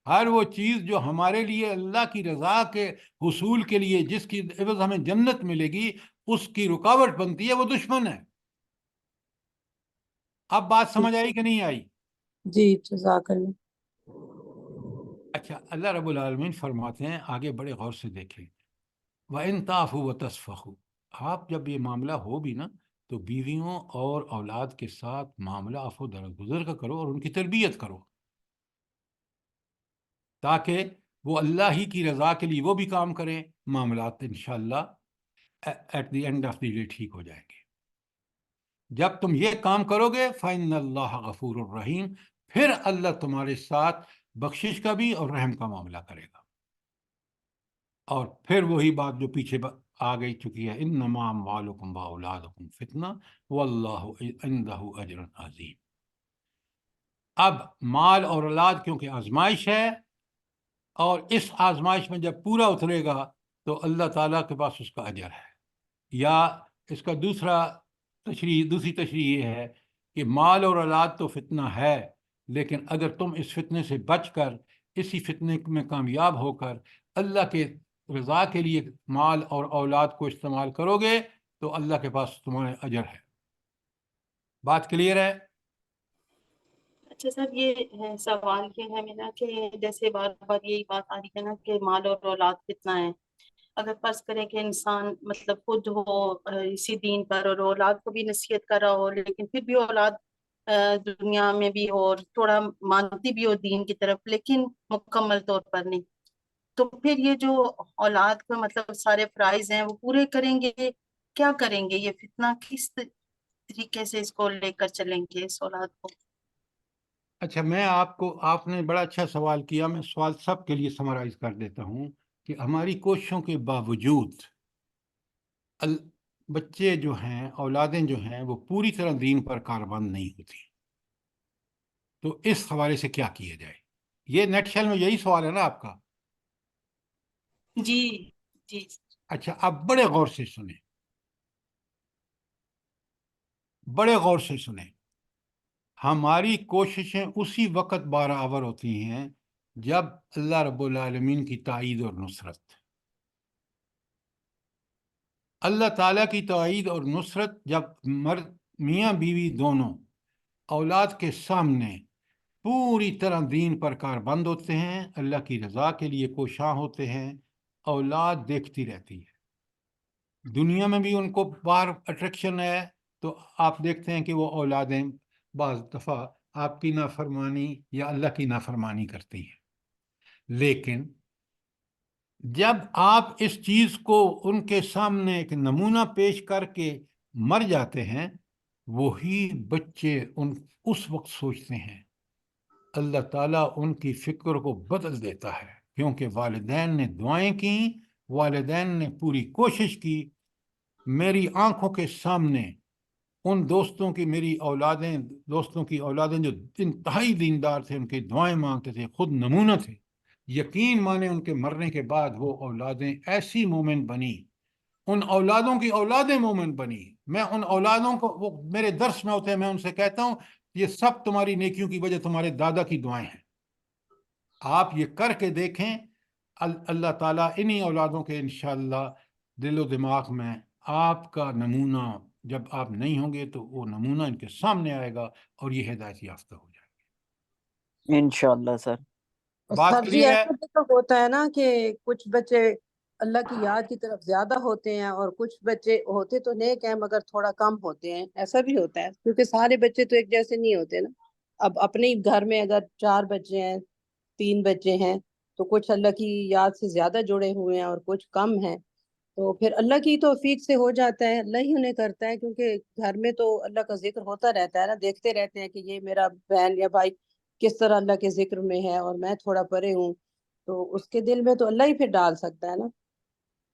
ہر وہ چیز جو ہمارے لیے اللہ کی رضا کے حصول کے لیے جس کی عوض ہمیں جنت ملے گی اس کی رکاوٹ بنتی ہے، وہ دشمن ہے۔ اب بات سمجھ آئی کہ نہیں آئی؟ جی جزاک اللہ۔ اچھا، اللہ رب العالمین فرماتے ہیں آگے بڑے غور سے دیکھیں، وَإِن تَعْفُوا وَتَصْفَحُوا، آپ جب یہ معاملہ ہو بھی نا تو بیویوں اور اولاد کے ساتھ معاملہ عفو درگزر کا کرو اور ان کی تربیت کرو، تاکہ وہ اللہ ہی کی رضا کے لیے وہ بھی کام کریں، معاملات انشاءاللہ at the end of the day ٹھیک ہو جائیں گے۔ جب تم یہ کام کرو گے فَإِنَّ اللَّهَ غَفُورٌ الرحیم، پھر اللہ تمہارے ساتھ بخشش کا بھی اور رحم کا معاملہ کرے گا۔ اور پھر وہی بات جو پیچھے آ گئی چکی ہے، انما اموالکم واولادکم فتنہ واللہ عندہ اجر عظیم۔ اب مال اور اولاد کیونکہ آزمائش ہے، اور اس آزمائش میں جب پورا اترے گا تو اللہ تعالیٰ کے پاس اس کا اجر ہے۔ یا اس کا دوسری تشریح یہ ہے کہ مال اور اولاد تو فتنہ ہے، لیکن اگر تم اس فتنے سے بچ کر اسی فتنے میں کامیاب ہو کر اللہ کے رضا کے لیے مال اور اولاد کو استعمال کرو گے تو اللہ کے پاس تمہارے اجر ہے۔ بات کلیئر ہے؟ اچھا سر، یہ سوال یہ ہے میرا کہ جیسے بار بار یہی بات آ رہی ہے نا کہ مال اور اولاد کتنا ہے، اگر فرض کریں کہ انسان مطلب خود ہو اسی دین پر اور اولاد کو بھی نصیحت کر رہا ہو، لیکن پھر بھی اولاد دنیا میں بھی ہو اور تھوڑا مانتی بھی ہو دین کی طرف لیکن مکمل طور پر نہیں، تو پھر یہ جو اولاد کو مطلب سارے فرائض ہیں وہ پورے کریں گے، کیا کریں گے؟ یہ فتنہ کس طریقے سے اس کو لے کر چلیں گے اس اولاد کو؟ اچھا، آپ نے بڑا اچھا سوال کیا، میں سوال سب کے لیے سمرائز کر دیتا ہوں کہ ہماری کوششوں کے باوجود بچے جو ہیں، اولادیں جو ہیں، وہ پوری طرح دین پر کاربند نہیں ہوتی، تو اس حوالے سے کیا کیا جائے؟ یہ نیٹ شیل میں یہی سوال ہے نا آپ کا؟ جی جی اچھا، اب بڑے غور سے سنیں، بڑے غور سے سنیں. ہماری کوششیں اسی وقت برآور ہوتی ہیں جب اللہ رب العالمین کی تائید اور نصرت. اللہ تعالیٰ کی تائید اور نصرت جب مرد میاں بیوی دونوں اولاد کے سامنے پوری طرح دین پر کاربند ہوتے ہیں، اللہ کی رضا کے لیے کوشاں ہوتے ہیں، اولاد دیکھتی رہتی ہے. دنیا میں بھی ان کو باہر اٹریکشن ہے، تو آپ دیکھتے ہیں کہ وہ اولادیں بعض دفعہ آپ کی نافرمانی یا اللہ کی نافرمانی کرتی ہیں. لیکن جب آپ اس چیز کو ان کے سامنے ایک نمونہ پیش کر کے مر جاتے ہیں، وہی بچے اس وقت سوچتے ہیں. اللہ تعالیٰ ان کی فکر کو بدل دیتا ہے، کیونکہ والدین نے دعائیں کیں، والدین نے پوری کوشش کی. میری آنکھوں کے سامنے ان دوستوں کی دوستوں کی اولادیں جو انتہائی دیندار تھے، ان کی دعائیں مانگتے تھے، خود نمونہ تھے. یقین مانے ان کے مرنے کے بعد وہ اولادیں ایسی مومن بنی، ان اولادوں کی اولادیں مومن بنی. میں ان اولادوں کو، وہ میرے درس میں ہوتے ہیں، میں ان سے کہتا ہوں یہ سب تمہاری نیکیوں کی وجہ تمہارے دادا کی دعائیں ہیں. آپ یہ کر کے دیکھیں، اللہ تعالیٰ انہی اولادوں کے انشاءاللہ دل و دماغ میں آپ کا نمونہ، جب آپ نہیں ہوں گے تو وہ نمونہ ان کے سامنے آئے گا اور یہ ہدایت یافتہ ہو جائے گا. انشاءاللہ سر. بات سر جی کلیئر ہے؟ ایسا بھی تو ہوتا ہے نا کہ کچھ بچے اللہ کی یاد کی طرف زیادہ ہوتے ہیں اور کچھ بچے ہوتے تو نیک ہیں مگر تھوڑا کم ہوتے ہیں. ایسا بھی ہوتا ہے کیونکہ سارے بچے تو ایک جیسے نہیں ہوتے نا. اب اپنے ہی گھر میں اگر 4 بچے ہیں، 3 بچے ہیں، تو کچھ اللہ کی یاد سے زیادہ جڑے ہوئے ہیں اور کچھ کم ہیں. تو پھر اللہ کی توفیق سے ہو جاتا ہے، اللہ ہی انہیں کرتا ہے، کیونکہ گھر میں تو اللہ کا ذکر ہوتا رہتا ہے نا. دیکھتے رہتے ہیں کہ یہ میرا بہن یا بھائی کس طرح اللہ کے ذکر میں ہے اور میں تھوڑا پرے ہوں، تو اس کے دل میں تو اللہ ہی پھر ڈال سکتا ہے نا.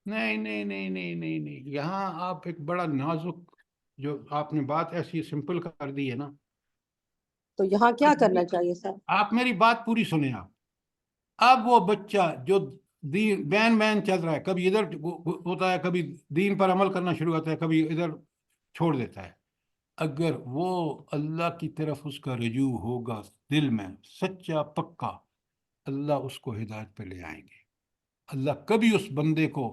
نہیں نہیں نہیں نہیں نہیں نہیں، یہاں آپ ایک بڑا نازک، جو آپ نے بات ایسی سمپل کر دی ہے نا. تو یہاں کیا کرنا چاہیے سر؟ آپ میری بات پوری سنیں. اب وہ بچہ جو بین چل رہا ہے، کبھی ادھر ہوتا ہے، کبھی دین پر عمل کرنا شروع ہوتا ہے، کبھی ادھر چھوڑ دیتا ہے. اگر وہ اللہ کی طرف اس کا رجوع ہوگا دل میں سچا پکا، اللہ اس کو ہدایت پہ لے آئیں گے. اللہ کبھی اس بندے کو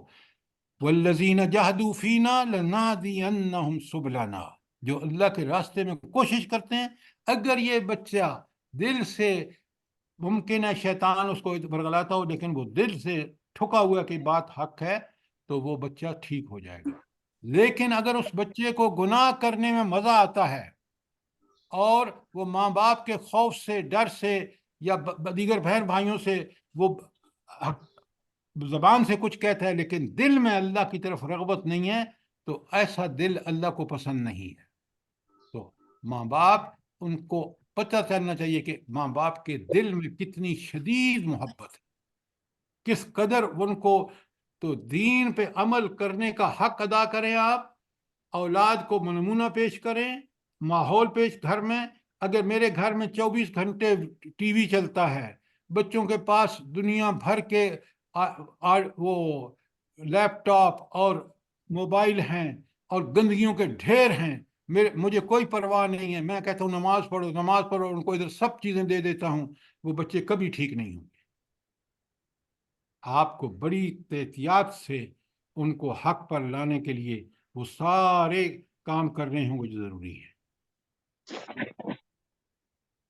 والذین جاہدوا فینا لنہدینہم سبلنا، جو اللہ کے راستے میں کوشش کرتے ہیں، اگر یہ بچہ دل سے، ممکن ہے شیطان اس کو برگلاتا ہو، لیکن وہ دل سے ٹھکا ہوا کہ بات حق ہے، تو وہ بچہ ٹھیک ہو جائے گا. لیکن اگر اس بچے کو گناہ کرنے میں مزہ آتا ہے اور وہ ماں باپ کے خوف سے، ڈر سے، یا دیگر بہن بھائیوں سے وہ زبان سے کچھ کہتا ہے لیکن دل میں اللہ کی طرف رغبت نہیں ہے، تو ایسا دل اللہ کو پسند نہیں ہے. تو ماں باپ، ان کو پتہ چلنا چاہیے کہ ماں باپ کے دل میں کتنی شدید محبت ہے، کس قدر ان کو. تو دین پہ عمل کرنے کا حق ادا کریں. آپ اولاد کو نمونہ پیش کریں، ماحول پیش گھر میں. اگر میرے گھر میں 24 گھنٹے ٹی وی چلتا ہے، بچوں کے پاس دنیا بھر کے وہ لیپ ٹاپ اور موبائل ہیں اور گندگیوں کے ڈھیر ہیں، مجھے کوئی پرواہ نہیں ہے، میں کہتا ہوں نماز پڑھو نماز پڑھو، ان کو ادھر سب چیزیں دے دیتا ہوں، وہ بچے کبھی ٹھیک نہیں ہوں گے. آپ کو بڑی احتیاط سے ان کو حق پر لانے کے لیے وہ سارے کام کرنے ہوں گے جو ضروری ہے.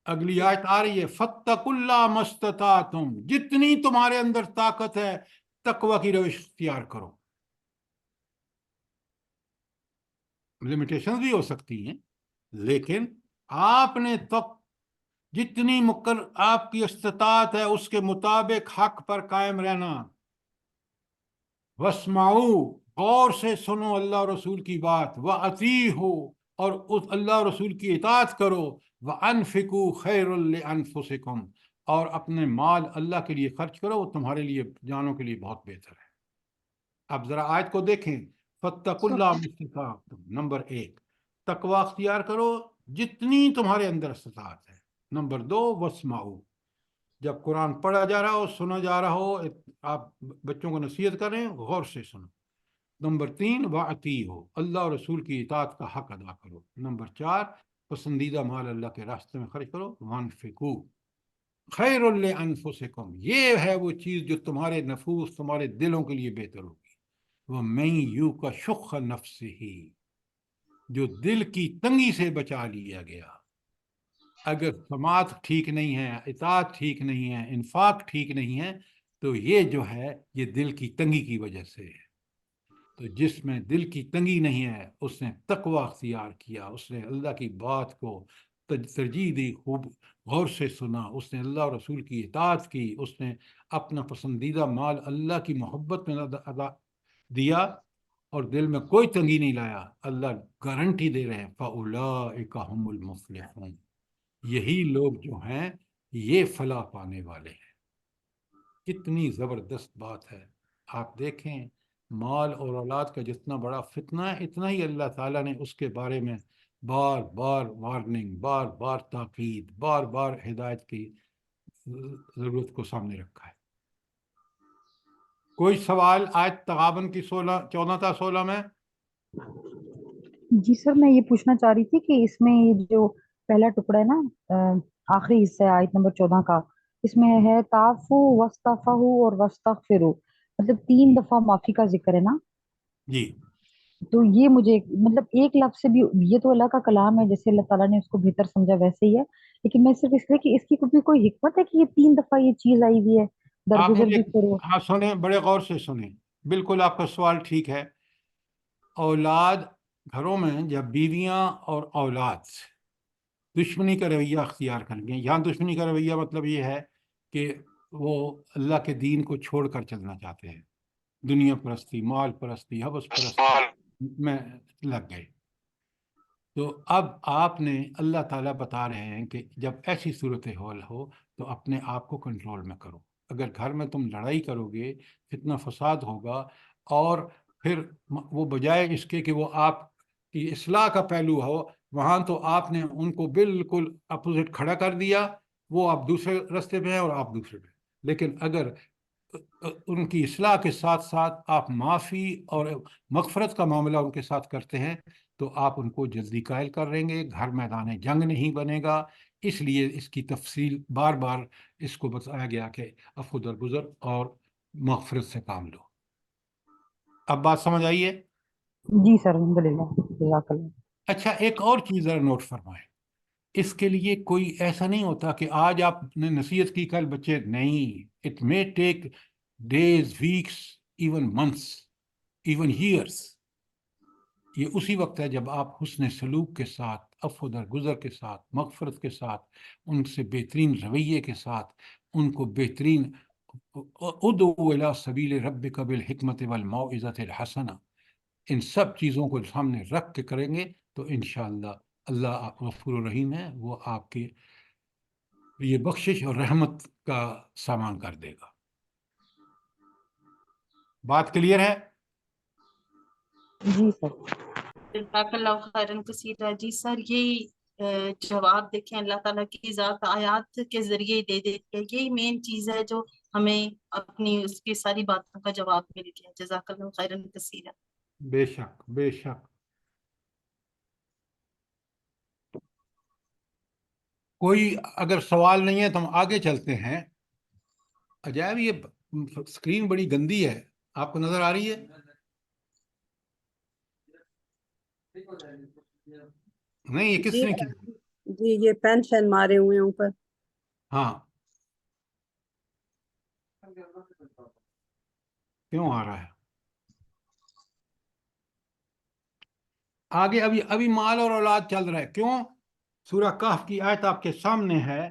اگلی آیت آ رہی ہے، فَاتَّقُوا اللَّهَ مَا اسْتَطَعْتُمْ، جتنی تمہارے اندر طاقت ہے تقوی کی روش اختیار کرو. لمیٹیشن بھی ہو سکتی ہیں، لیکن آپ نے جتنی آپ کی استطاعت ہے اس کے مطابق حق پر قائم رہنا. وَاسْمَعُوا، غور سے سنو اللہ رسول کی بات. وَأَطِیعُوا، اور اس اللہ رسول کی اطاعت کرو. وَأَنفِقُوا خَیْرٌ لِأَنفُسِکُمْ، اور اپنے مال اللہ کے لیے خرچ کرو، وہ تمہارے لیے، جانوں کے لیے بہت بہتر ہے. اب ذرا آیت کو دیکھیں، فاتقوا اللہ مستطعتم، نمبر 1 تقوی اختیار کرو جتنی تمہارے اندر استطاعت ہے۔ نمبر 2 واسمعوا، جب قرآن پڑھا جا رہا ہو، سنا جا رہا ہو، آپ بچوں کو نصیحت کریں، غور سے سنو۔ نمبر 3 واطیعوا، اللہ اور رسول کی اطاعت کا حق ادا کرو۔ نمبر 4 پسندیدہ مال اللہ کے راستے میں خرچ کرو۔ وانفقوا خیر لانفسکم، یہ ہے وہ چیز جو تمہارے نفوس، تمہارے دلوں کے لیے بہتر ہوگی۔ ومن یوق شح نفسہ، جو دل کی تنگی سے بچا لیا گیا۔ اگر سماعت ٹھیک نہیں ہے، اطاعت ٹھیک نہیں ہے، انفاق ٹھیک نہیں ہے، تو یہ جو ہے یہ دل کی تنگی کی وجہ سے ہے۔ تو جس میں دل کی تنگی نہیں ہے اس نے تقوی اختیار کیا، اس نے اللہ کی بات کو ترجیح دی، خوب غور سے سنا، اس نے اللہ اور رسول کی اطاعت کی، اس نے اپنا پسندیدہ مال اللہ کی محبت میں دیا اور دل میں کوئی تنگی نہیں لایا، اللہ گارنٹی دے رہے ہیں فَأُولَٰئِکَ هُمُ الْمُفْلِحُونَ، یہی لوگ جو ہیں یہ فلاح پانے والے ہیں۔ کتنی زبردست بات ہے۔ آپ دیکھیں مال اور اولاد کا جتنا بڑا فتنہ ہے، اتنا ہی اللہ تعالیٰ نے اس کے بارے میں بار بار وارننگ، بار بار تاکید، بار بار ہدایت کی ضرورت کو سامنے رکھا ہے۔ کوئی سوال آیت تغابن کی 14 تا 16 میں؟ جی سر، میں یہ پوچھنا چاہ رہی تھی کہ اس میں یہ جو پہلا ٹکڑا ہے نا، آخری حصہ ہے آیت نمبر 14 کا، اس میں ہے تعفو واستعفو اور واستغفروا، مطلب 3 دفعہ معافی کا ذکر ہے نا۔ جی تو یہ مجھے مطلب ایک لفظ سے بھی، یہ تو اللہ کا کلام ہے، جیسے اللہ تعالیٰ نے اس کو بہتر سمجھا ویسے ہی ہے، لیکن میں صرف اس لیے کہ اس کی کوئی حکمت ہے کہ یہ 3 دفعہ یہ چیز آئی ہوئی ہے، آپ درگزر مجھے بھی کرو۔ ہاں سنیں، بڑے غور سے سنیں، بالکل آپ کا سوال ٹھیک ہے۔ اولاد گھروں میں جب بیویاں اور اولاد دشمنی کا رویہ اختیار کریں گے، یہاں دشمنی کا رویہ مطلب یہ ہے کہ وہ اللہ کے دین کو چھوڑ کر چلنا چاہتے ہیں، دنیا پرستی، مال پرستی، حوث پرستی میں لگ گئے۔ تو اب آپ نے، اللہ تعالیٰ بتا رہے ہیں کہ جب ایسی صورتحال ہو تو اپنے آپ کو کنٹرول میں کرو۔ اگر گھر میں تم لڑائی کرو گے، فتنہ فساد ہوگا، اور پھر وہ بجائے اس کے کہ وہ آپ کی اصلاح کا پہلو ہو، وہاں تو آپ نے ان کو بالکل اپوزٹ کھڑا کر دیا، وہ آپ دوسرے راستے پہ ہیں اور آپ دوسرے پہ۔ لیکن اگر ان کی اصلاح کے ساتھ ساتھ آپ معافی اور مغفرت کا معاملہ ان کے ساتھ کرتے ہیں تو آپ ان کو جلدی قائل کر رہیں گے، گھر میدان جنگ نہیں بنے گا۔ اس لیے اس کی تفصیل بار بار اس کو بتایا گیا کہ عفو درگزر اور مغفرت سے کام لو۔ اب بات سمجھ آئیے؟ جی سر، الحمدللہ، جزاک اللہ۔ اچھا، ایک اور چیز ذرا نوٹ فرمائیں، اس کے لیے کوئی ایسا نہیں ہوتا کہ آج آپ نے نصیحت کی کل بچے نہیں۔ It may take days, weeks, even months, even years. یہ اسی وقت ہے جب آپ حسن سلوک کے ساتھ، عفو درگزر کے ساتھ، مغفرت کے ساتھ، ان سے بہترین رویے کے ساتھ، ان کو بہترین ادعو الی سبیل ربک بالحکمت والموعظۃ الحسنہ، ان سب چیزوں کو سامنے رکھ کے کریں گے تو انشاءاللہ اللہ غفور الرحیم ہے، وہ آپ کے یہ بخشش اور رحمت کا سامان کر دے گا۔ بات کلیئر ہے؟ جی سر۔ جزاک اللہ خیرن کثیرہ۔ جی سر، یہ جواب دیکھیں اللہ تعالیٰ کی ذات آیات کے ذریعے دے دیتی ہے، یہی مین چیز ہے جو ہمیں اپنی اس کی ساری باتوں کا جواب مل گیا۔ جزاک اللہ خیرن کثیرہ۔ بے شک، بے شک۔ کوئی اگر سوال نہیں ہے تو ہم آگے چلتے ہیں۔ عجائب، یہ اسکرین بڑی گندی ہے، آپ کو نظر آ رہی ہے؟ نہیں، یہ کس جی نے کی؟ جی، یہ پین مارے ہوئے ہیں اوپر۔ ہاں، کیوں آ رہا ہے آگے؟ ابھی مال اور اولاد چل رہا ہے۔ کیوں؟ سورہ کہف کی آیت آپ کے سامنے ہے۔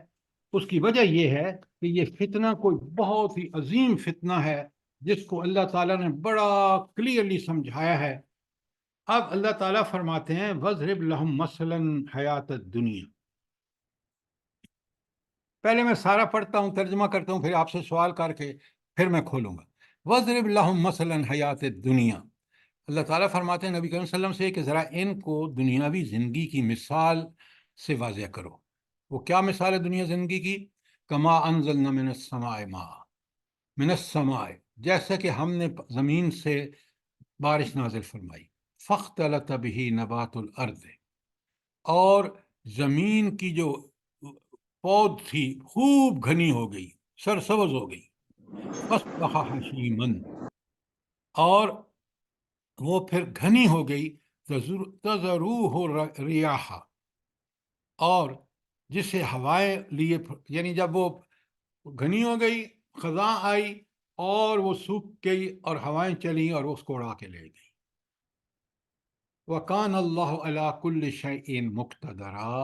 اس کی وجہ یہ ہے کہ یہ فتنہ کوئی بہت ہی عظیم فتنہ ہے جس کو اللہ تعالیٰ نے بڑا کلیئرلی سمجھایا ہے۔ اب اللہ تعالیٰ فرماتے ہیں وَاضْرِبْ لَهُمْ مَثَلًا حَيَاةَ الدُّنْيَا۔ پہلے میں سارا پڑھتا ہوں، ترجمہ کرتا ہوں، پھر آپ سے سوال کر کے پھر میں کھولوں گا۔ وَاضْرِبْ لَهُمْ مَثَلًا حَيَاةَ الدُّنْيَا۔ اللہ تعالیٰ فرماتے ہیں نبی کریم صلی اللہ علیہ وسلم سے کہ ذرا ان کو دنیاوی زندگی کی مثال سے واضح کرو. وہ کیا مثال ہے دنیا زندگی کی؟ کما انزلنا من السماء ماء، من السماء، جیسا کہ ہم نے زمین سے بارش نازل فرمائی. فاختلط به نبات الارض، اور زمین کی جو پود تھی خوب گھنی ہو گئی، سرسبز ہو گئی. فاصبح حشیما، اور وہ پھر گھنی ہو گئی. تذروہ ریاح، اور جسے ہوائیں لیے، یعنی جب وہ گھنی ہو گئی خزاں آئی اور وہ سوکھ گئی اور ہوائیں چلی اور اس کو اڑا کے لے گئی. وَكَانَ اللَّهُ عَلَىٰ كُلِّ شَيْءٍ مُقْتَدِرًا،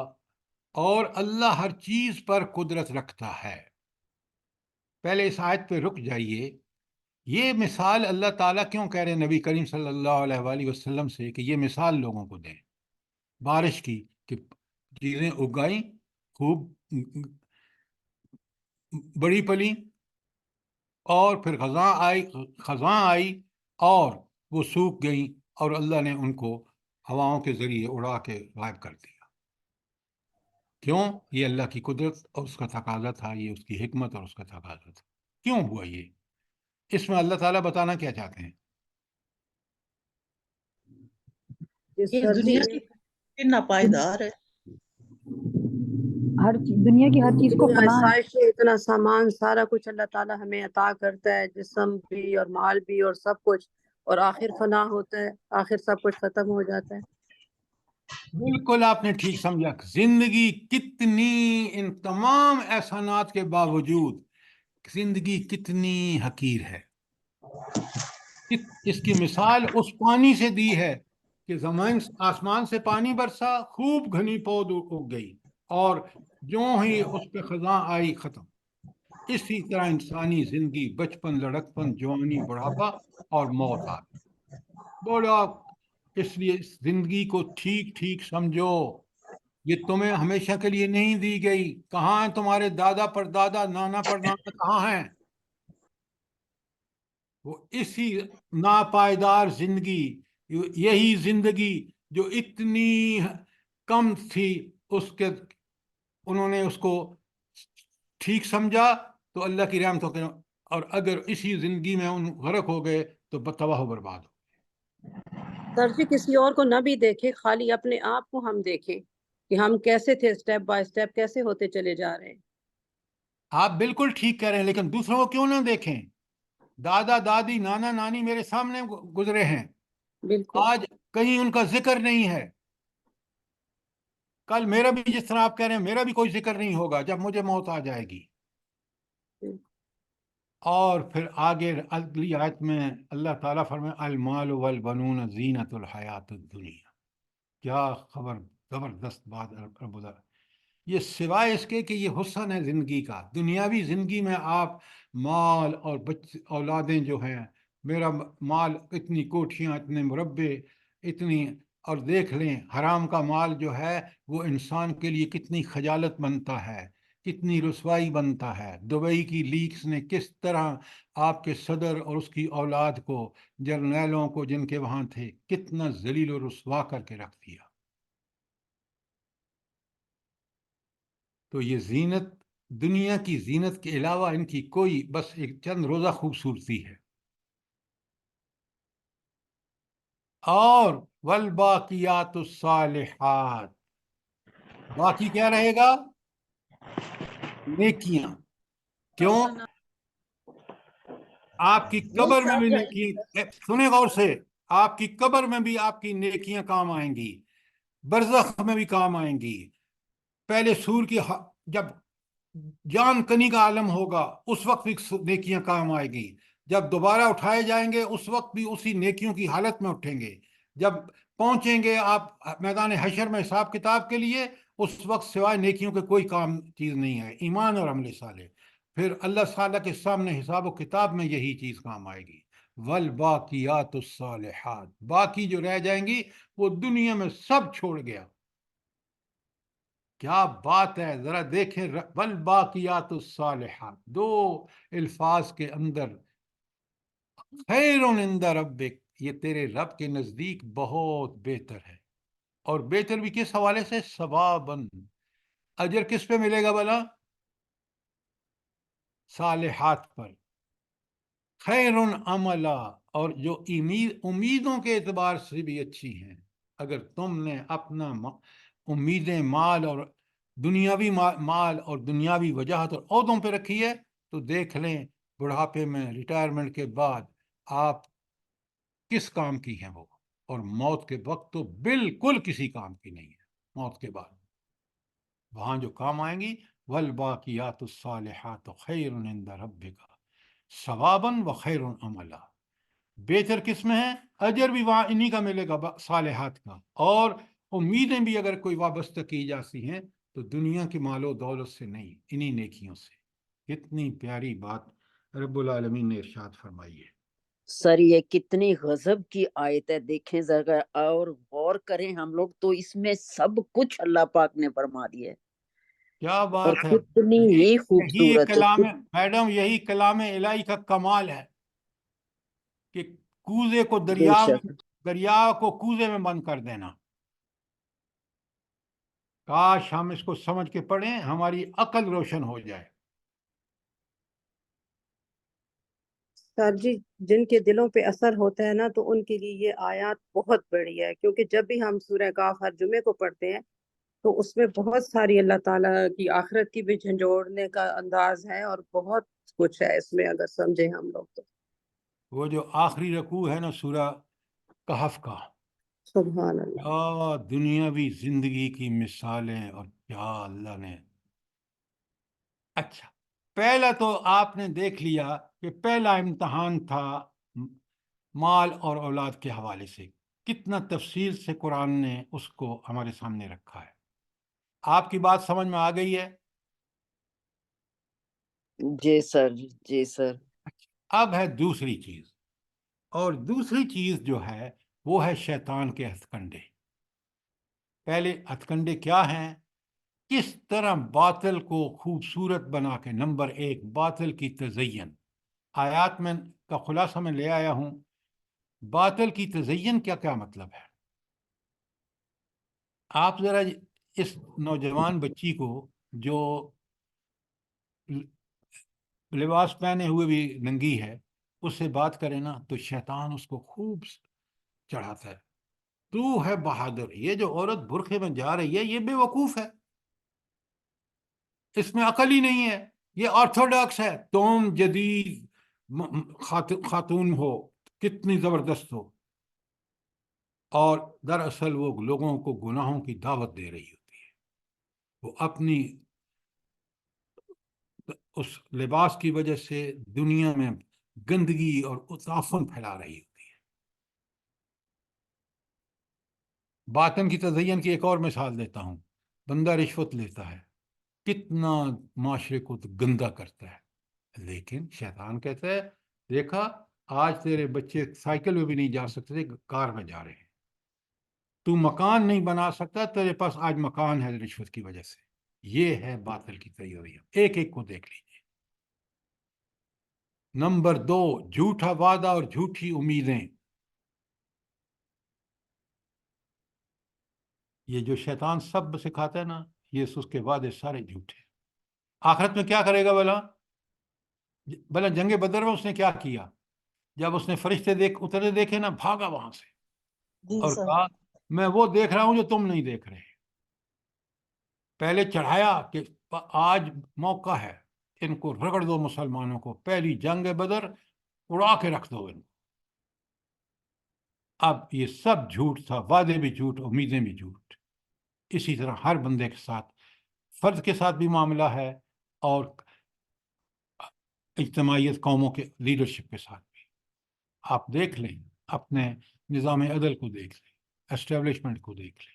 اور اللہ ہر چیز پر قدرت رکھتا ہے. پہلے اس آیت پہ رک جائیے. یہ مثال اللہ تعالیٰ کیوں کہہ رہے ہیں نبی کریم صلی اللہ علیہ وآلہ وسلم سے کہ یہ مثال لوگوں کو دیں بارش کی، کہ چیزیں اگائیں خوب بڑی پلی، اور پھر خزاں آئی اور وہ سوکھ گئیں اور اللہ نے ان کو ہواؤں کے ذریعے اڑا کے غائب کر دیا. کیوں؟ یہ اللہ کی قدرت اور اس کا تقاضا تھا، یہ اس کی حکمت اور اس کا تقاضا تھا. کیوں ہوا یہ؟ اس میں اللہ تعالیٰ بتانا کیا چاہتے ہیں؟ یہ سر جی دنیا کی ناپائیدار ہے. ہر دنیا کی ہر چیز کو اتنی فنا ہے. آسائش، اتنا سامان، سارا کچھ اللہ تعالیٰ ہمیں عطا کرتا ہے، جسم بھی اور مال بھی اور سب کچھ، اور آخر فنا ہوتا ہے، آخر سب کچھ ختم ہو جاتا ہے. بالکل آپ نے ٹھیک سمجھا. زندگی کتنی، ان تمام احسانات کے باوجود زندگی کتنی حقیر ہے. اس کی مثال اس پانی سے دی ہے کہ زمین آسمان سے پانی برسا، خوب گھنی پود اگ گئی، اور جو ہی اس پہ خزاں آئی ختم. اسی طرح انسانی زندگی، بچپن، لڑکپن، جوانی، بڑھاپا اور موت آ گئی. بڑا، اس لیے اس زندگی کو ٹھیک ٹھیک سمجھو. یہ تمہیں ہمیشہ کے لیے نہیں دی گئی. کہاں ہیں تمہارے دادا پر دادا، نانا پر نانا، کہاں ہیں؟ وہ اسی ناپائیدار زندگی، یہی زندگی جو اتنی کم تھی، اس کے انہوں نے اس کو ٹھیک سمجھا تو اللہ کی رحمتوں کے، اور اگر اسی زندگی میں ان غرق ہو گئے تو تباہ و برباد ہو. سر جی کسی اور کو نہ بھی دیکھے، خالی اپنے آپ کو ہم دیکھیں کہ ہم کیسے تھے، سٹیپ بائی سٹیپ کیسے ہوتے چلے جا رہے ہیں. آپ بالکل ٹھیک کہہ رہے ہیں، لیکن دوسروں کو کیوں نہ دیکھیں؟ دادا دادی نانا نانی میرے سامنے گزرے ہیں، بالکل. آج کہیں ان کا ذکر نہیں ہے. کل میرا بھی، جس طرح آپ کہہ رہے ہیں، میرا بھی کوئی ذکر نہیں ہوگا جب مجھے موت آ جائے گی. اور پھر آگے اگلی آیت میں اللہ تعالیٰ فرمائے المال والبنون زینت الحیات الدنیا. کیا خبر، زبردست بات رب العالمین. یہ سوائے اس کے کہ یہ حسن ہے زندگی کا، دنیاوی زندگی میں آپ مال اور اولادیں جو ہیں، میرا مال، اتنی کوٹھیاں، اتنے مربع، اتنی، اور دیکھ لیں حرام کا مال جو ہے وہ انسان کے لیے کتنی خجالت بنتا ہے، کتنی رسوائی بنتا ہے. دبئی کی لیکس نے کس طرح آپ کے صدر اور اس کی اولاد کو، جرنیلوں کو جن کے وہاں تھے، کتنا ذلیل و رسوا کر کے رکھ دیا. تو یہ زینت، دنیا کی زینت کے علاوہ ان کی کوئی، بس ایک چند روزہ خوبصورتی ہے. اور والباقیات الصالحات، باقی کیا رہے گا؟ نیکیاں. کیوں؟ آپ کی قبر میں بھی نیکی، سنیں غور سے، آپ کی قبر میں بھی آپ کی نیکیاں کام آئیں گی، برزخ میں بھی کام آئیں گی. پہلے سور کی جب جان کنی کا عالم ہوگا اس وقت بھی نیکیاں کام آئے گی. جب دوبارہ اٹھائے جائیں گے اس وقت بھی اسی نیکیوں کی حالت میں اٹھیں گے. جب پہنچیں گے آپ میدان حشر میں حساب کتاب کے لیے، اس وقت سوائے نیکیوں کے کوئی کام چیز نہیں ہے، ایمان اور عمل صالح. پھر اللہ تعالیٰ کے سامنے حساب و کتاب میں یہی چیز کام آئے گی. والباقیات الصالحات، باقی جو رہ جائیں گی وہ دنیا میں سب چھوڑ گیا. کیا بات ہے، ذرا دیکھیں. والباقیات الصالحات، دو الفاظ کے اندر خیر عند ربک، یہ تیرے رب کے نزدیک بہت بہتر ہے. اور بہتر بھی کس حوالے سے؟ ثواباً، اجر کس پہ ملے گا بلا؟ صالحات پر. خیر عملا، اور جو امیدوں کے اعتبار سے بھی اچھی ہیں. اگر تم نے اپنا امیدیں مال اور دنیاوی مال اور دنیاوی وجاہت اور عہدوں پہ رکھی ہے تو دیکھ لیں بڑھاپے میں، ریٹائرمنٹ کے بعد آپ کس کام کی ہیں وہ، اور موت کے وقت تو بالکل کسی کام کی نہیں ہے. موت کے بعد وہاں جو کام آئیں گی، والباقیات الصالحات خیر عند ربک ثوابا وخیر عملا. بہتر کس میں ہے؟ اجر بھی وہاں انہی کا ملے گا، صالحات کا. اور امیدیں بھی اگر کوئی وابستہ کی جاتی ہیں تو دنیا کی مال و دولت سے نہیں، انہی نیکیوں سے. کتنی پیاری بات رب العالمین نے ارشاد فرمائی ہے. سر یہ کتنی غضب کی آیت ہے، دیکھیں ذرا اور غور کریں ہم لوگ تو اس میں سب کچھ اللہ پاک نے فرما دیا ہے، کیا اور بات ہے! کتنی ہی یہی خوبصورت ہے. کلام میڈم، یہی کلام الہی کا کمال ہے کہ کوزے کو بے شک دریا کو کوزے میں بند کر دینا. کاش ہم اس کو سمجھ کے پڑھیں، ہماری عقل روشن ہو جائے. سر جی، جن کے دلوں پہ اثر ہوتا ہے نا تو ان کے لیے یہ آیات بہت بڑی ہے، کیونکہ جب بھی ہم سورہ کاف ہر جمعے کو پڑھتے ہیں تو اس میں بہت ساری اللہ تعالیٰ کی آخرت کی بھی جھنجھوڑنے کا انداز ہے، اور بہت کچھ ہے اس میں اگر سمجھیں ہم لوگ تو. وہ جو آخری رکوع ہے نا سورہ کہف کا، سبحان اللہ. کیا دنیاوی زندگی کی مثالیں، اور کیا اللہ نے. اچھا، پہلا تو آپ نے دیکھ لیا کہ پہلا امتحان تھا مال اور اولاد کے حوالے سے. کتنا تفصیل سے قرآن نے اس کو ہمارے سامنے رکھا ہے. آپ کی بات سمجھ میں آ گئی ہے؟ جی سر، جی سر. اب ہے دوسری چیز، اور دوسری چیز جو ہے وہ ہے شیطان کے ہتھ کنڈے. پہلے ہتھ کنڈے کیا ہیں؟ کس طرح باطل کو خوبصورت بنا کے. نمبر ایک، باطل کی تزین. آیات میں کا خلاصہ میں لے آیا ہوں. باطل کی تزین کیا کیا مطلب ہے؟ آپ ذرا اس نوجوان بچی کو جو لباس پہنے ہوئے بھی ننگی ہے اس سے بات کرے نا تو شیطان اس کو خوب چڑھاتا ہے. تو ہے بہادر، یہ جو عورت برقعے میں جا رہی ہے یہ بے وقوف ہے، اس میں عقل ہی نہیں ہے، یہ آرتھوڈاکس ہے. تم جدید خاتون ہو، کتنی زبردست ہو، اور دراصل وہ لوگوں کو گناہوں کی دعوت دے رہی ہوتی ہے. وہ اپنی اس لباس کی وجہ سے دنیا میں گندگی اور تعفن پھیلا رہی ہوتی ہے. باطن کی تزین کی ایک اور مثال دیتا ہوں. بندہ رشوت لیتا ہے، کتنا معاشرے کو گندا کرتا ہے، لیکن شیطان کہتا ہے دیکھا آج تیرے بچے سائیکل میں بھی نہیں جا سکتے، کار میں جا رہے ہیں. تو مکان نہیں بنا سکتا، تیرے پاس آج مکان ہے رشوت کی وجہ سے. یہ ہے باطل کی تیوریاں. ایک ایک کو دیکھ لیجیے. نمبر دو، جھوٹا وعدہ اور جھوٹی امیدیں. یہ جو شیطان سب سکھاتا ہے نا، یہ اس کے وعدے سارے جھوٹے. آخرت میں کیا کرے گا بلا جنگ بدر میں اس نے کیا کیا؟ جب اس نے فرشتے اترے دیکھے نا، بھاگا وہاں سے اور کہا میں وہ دیکھ رہا ہوں جو تم نہیں دیکھ رہے. پہلے چڑھایا کہ آج موقع ہے، ان کو رگڑ دو مسلمانوں کو، پہلی جنگ بدر اڑا کے رکھ دو ان کو. اب یہ سب جھوٹ تھا، وعدے بھی جھوٹ، امیدیں بھی جھوٹ. اسی طرح ہر بندے کے ساتھ، فرد کے ساتھ بھی معاملہ ہے، اور اجتماعیت قوموں کے لیڈرشپ کے ساتھ بھی. آپ دیکھ لیں، اپنے نظام عدل کو دیکھ لیں، اسٹیبلشمنٹ کو دیکھ لیں.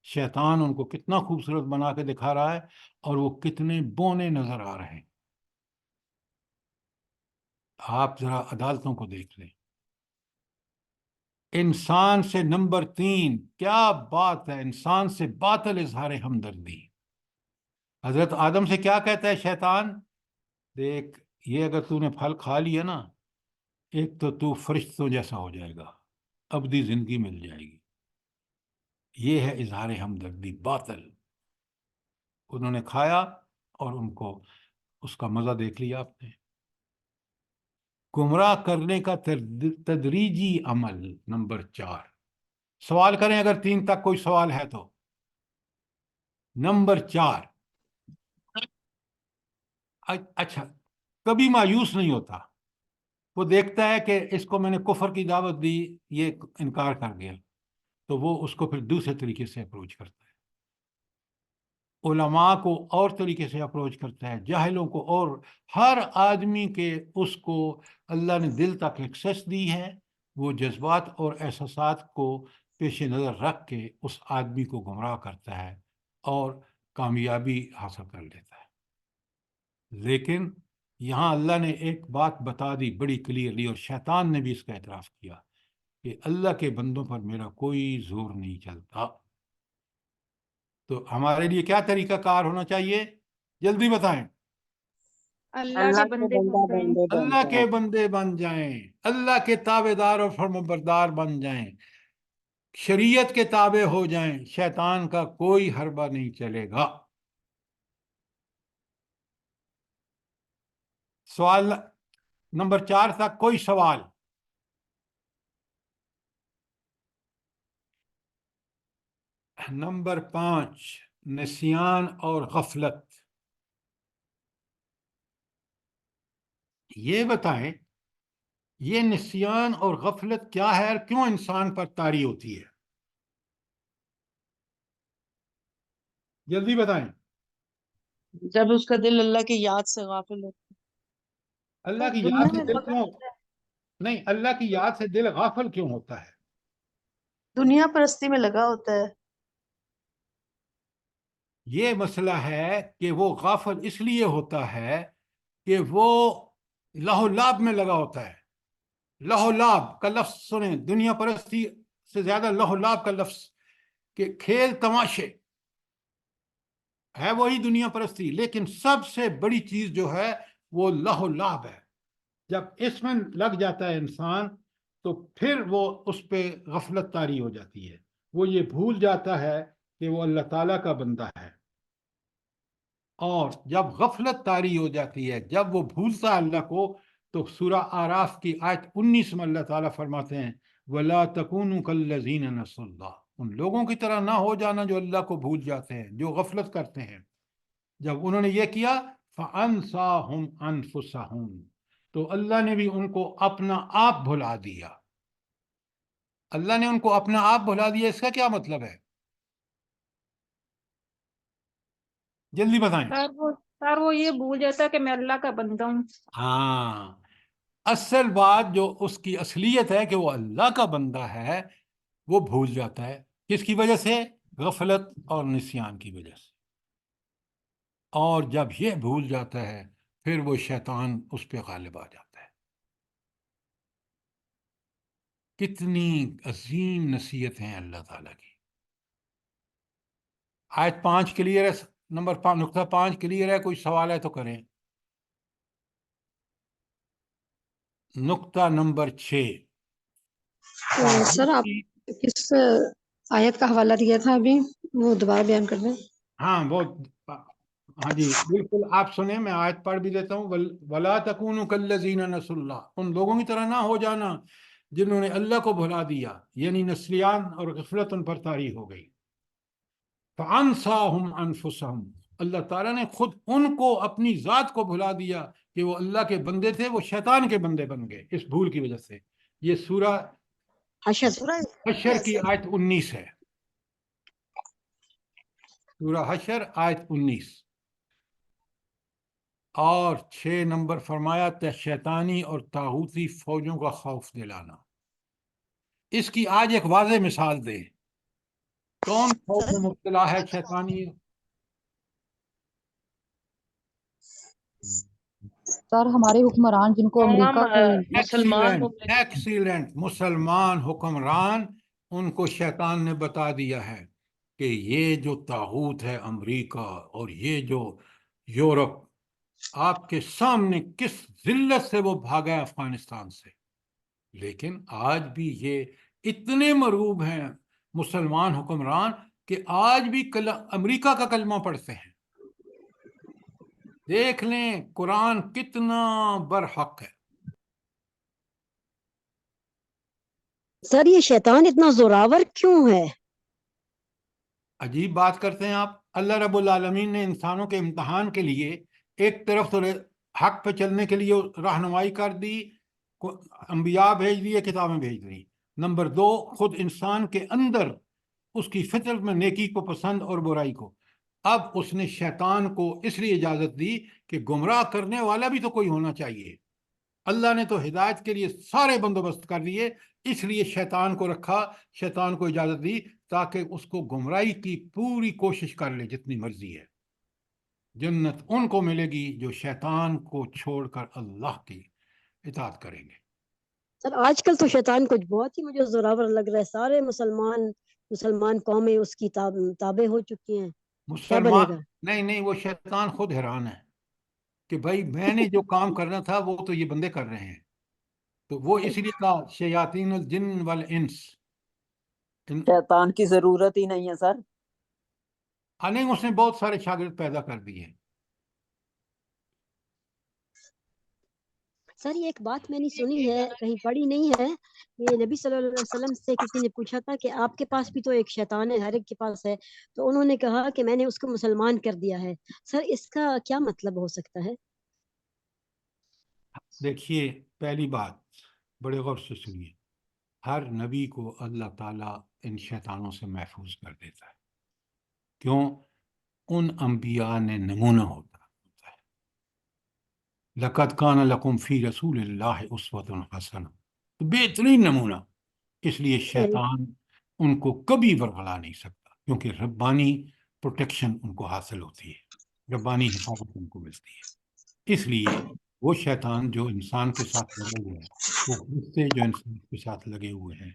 شیطان ان کو کتنا خوبصورت بنا کے دکھا رہا ہے، اور وہ کتنے بونے نظر آ رہے ہیں. آپ ذرا عدالتوں کو دیکھ لیں. انسان سے نمبر 3، کیا بات ہے، انسان سے باطل اظہار ہمدردی. حضرت آدم سے کیا کہتا ہے شیطان؟ دیکھ یہ اگر تو نے پھل کھا لیا نا ایک تو فرشتوں جیسا ہو جائے گا، ابدی زندگی مل جائے گی. یہ ہے اظہار ہمدردی باطل. انہوں نے کھایا اور ان کو اس کا مزہ دیکھ لیا آپ نے. گمراہ کرنے کا تدریجی عمل نمبر 4. سوال کریں اگر 3 تک کوئی سوال ہے تو. نمبر 4. اچھا، کبھی مایوس نہیں ہوتا. وہ دیکھتا ہے کہ اس کو میں نے کفر کی دعوت دی، یہ انکار کر گیا، تو وہ اس کو پھر دوسرے طریقے سے اپروچ کرتا ہے. علماء کو اور طریقے سے اپروچ کرتا ہے، جاہلوں کو، اور ہر آدمی کے اس کو اللہ نے دل تک ایکسیس دی ہے. وہ جذبات اور احساسات کو پیش نظر رکھ کے اس آدمی کو گمراہ کرتا ہے اور کامیابی حاصل کر لیتا ہے. لیکن یہاں اللہ نے ایک بات بتا دی بڑی کلیئرلی، اور شیطان نے بھی اس کا اعتراف کیا کہ اللہ کے بندوں پر میرا کوئی زور نہیں چلتا. تو ہمارے لیے کیا طریقہ کار ہونا چاہیے؟ جلدی بتائیں. اللہ کے بندے اللہ کے بندے بن جائیں، اللہ کے تابع دار اور فرمانبردار بن جائیں، شریعت کے تابع ہو جائیں. شیطان کا کوئی حربہ نہیں چلے گا. سوال نمبر 4 تک کوئی سوال؟ نمبر 5، نسیان اور غفلت. یہ بتائیں، یہ نسیان اور غفلت کیا ہے اور کیوں انسان پر طاری ہوتی ہے؟ جلدی بتائیں. جب اس کا دل اللہ کی یاد سے غافل ہو. اللہ کی یاد سے دل کیوں نہیں، اللہ کی یاد سے دل غافل کیوں ہوتا ہے؟ دنیا پرستی میں لگا ہوتا ہے. یہ مسئلہ ہے کہ وہ غافل اس لیے ہوتا ہے کہ وہ لہو لعب میں لگا ہوتا ہے. لہو لعب کا لفظ سنیں، دنیا پرستی سے زیادہ لہو لعب کا لفظ، کہ کھیل تماشے ہے وہی دنیا پرستی، لیکن سب سے بڑی چیز جو ہے وہ لہو لعب ہے. جب اس میں لگ جاتا ہے انسان تو پھر وہ اس پہ غفلت طاری ہو جاتی ہے. وہ یہ بھول جاتا ہے کہ وہ اللہ تعالیٰ کا بندہ ہے. اور جب غفلت طاری ہو جاتی ہے، جب وہ بھولتا ہے اللہ کو، تو سورہ آراف کی آیت 19 میں اللہ تعالیٰ فرماتے ہیں وَلَا تَكُونُوا كَالَّذِينَ نَسُوا اللَّهَ. ان لوگوں کی طرح نہ ہو جانا جو اللہ کو بھول جاتے ہیں، جو غفلت کرتے ہیں. جب انہوں نے یہ کیا فَأَنْسَاهُمْ أَنفُسَهُمْ، تو اللہ نے بھی ان کو اپنا آپ بھلا دیا. اللہ نے ان کو اپنا آپ بھلا دیا. اس کا کیا مطلب ہے؟ جلدی بتائیں. سر وہ یہ بھول جاتا ہے کہ میں اللہ کا بندہ ہوں. ہاں، اصل بات جو اس کی اصلیت ہے کہ وہ اللہ کا بندہ ہے، وہ بھول جاتا ہے. کس کی وجہ سے؟ غفلت اور نسیان کی وجہ سے. اور جب یہ بھول جاتا ہے پھر وہ شیطان اس پہ غالب آ جاتا ہے. کتنی عظیم نصیحت ہیں اللہ تعالیٰ کی. آیت 5 کلیئر ہے؟ نمبر 5 نقطہ 5 کلیئر ہے؟ کوئی سوال ہے تو کریں. نقطہ نمبر 6. سر آپ کس آیت کا حوالہ دیا تھا ابھی، وہ دوبارہ بیان کر دیں. ہاں ہاں جی بالکل، آپ سنیں، میں آیت پڑھ بھی دیتا ہوں. وَلَا تَكُونُوا كَالَّذِينَ نَسُوا اللَّهَ. ان لوگوں کی طرح نہ ہو جانا جنہوں نے اللہ کو بھلا دیا، یعنی نسیان اور غفلت ان پر طاری ہو گئی. فَأَنْسَاهُمْ أَنفُسَهُمْ. اللہ تعالیٰ نے خود ان کو اپنی ذات کو بھلا دیا کہ وہ اللہ کے بندے تھے، وہ شیطان کے بندے بن گئے اس بھول کی وجہ سے. یہ سورہ حشر کی آیت 19 ہے. سورہ حشر آیت 19. اور 6 نمبر فرمایا شیطانی اور طاغوتی فوجوں کا خوف دلانا. اس کی آج ایک واضح مثال دیں. کون خوف میں مبتلا ہے شیطانی؟ سر ہمارے حکمران جن کو امریکہ کے مسلمان ایکسیلنٹ مسلمان حکمران، ان کو شیطان نے بتا دیا ہے کہ یہ جو طاغوت ہے امریکہ اور یہ جو یورپ، آپ کے سامنے کس ذلت سے وہ بھاگا ہے افغانستان سے. لیکن آج بھی یہ اتنے مروب ہیں مسلمان حکمران کہ آج بھی امریکہ کا کلمہ پڑھتے ہیں. دیکھ لیں قرآن کتنا برحق ہے. سر یہ شیطان اتنا زوراور کیوں ہے؟ عجیب بات کرتے ہیں آپ. اللہ رب العالمین نے انسانوں کے امتحان کے لیے ایک طرف تو حق پہ چلنے کے لیے رہنمائی کر دی، انبیاء بھیج دیے، کتابیں بھیج دی. نمبر 2، خود انسان کے اندر اس کی فطرت میں نیکی کو پسند اور برائی کو. اب اس نے شیطان کو اس لیے اجازت دی کہ گمراہ کرنے والا بھی تو کوئی ہونا چاہیے. اللہ نے تو ہدایت کے لیے سارے بندوبست کر دیے، اس لیے شیطان کو رکھا، شیطان کو اجازت دی تاکہ اس کو گمراہی کی پوری کوشش کر لے جتنی مرضی ہے. جنت ان کو ملے گی جو شیطان کو چھوڑ کر اللہ کی اطاعت کریں گے. سر آج کل تو شیطان کچھ بہت ہی مجھے زوراور لگ رہا ہے. سارے مسلمان قومیں اس کی تابع ہو چکی ہیں. کیا بنے گا؟ نہیں، وہ شیطان خود حیران ہے کہ بھائی میں نے جو کام کرنا تھا وہ تو یہ بندے کر رہے ہیں. تو وہ اس لیے کہا شیاطین الجن والانس. شیطان کی ضرورت ہی نہیں ہے سر. نہیں، اس نے بہت سارے شاگرد پیدا کر دیے. سر یہ ایک بات میں نے سنی ہے، کہیں پڑھی نہیں ہے، کہ نبی صلی اللہ علیہ وسلم سے کسی نے پوچھا تھا کہ آپ کے پاس بھی تو ایک شیطان ہے، ہر ایک کے پاس ہے، تو انہوں نے کہا کہ میں نے اس کو مسلمان کر دیا ہے. سر اس کا کیا مطلب ہو سکتا ہے؟ دیکھیے، پہلی بات بڑے غور سے سنیے. ہر نبی کو اللہ تعالیٰ ان شیطانوں سے محفوظ کر دیتا ہے. کیوں؟ ان انبیاء نے نمونہ ہوتا ہے. لَقَدْ كَانَ لَكُمْ فِي رَسُولِ اللَّهِ أُسْوَةٌ حَسَنَةٌ، تو بہترین نمونہ. اس لیے شیطان ان کو کبھی ورغلا نہیں سکتا، کیونکہ ربانی پروٹیکشن ان کو حاصل ہوتی ہے، ربانی حفاظت ان کو ملتی ہے. اس لیے وہ شیطان جو انسان کے ساتھ لگے ہوئے ہیں، وہ فرشتے جو انسان کے ساتھ لگے ہوئے ہیں،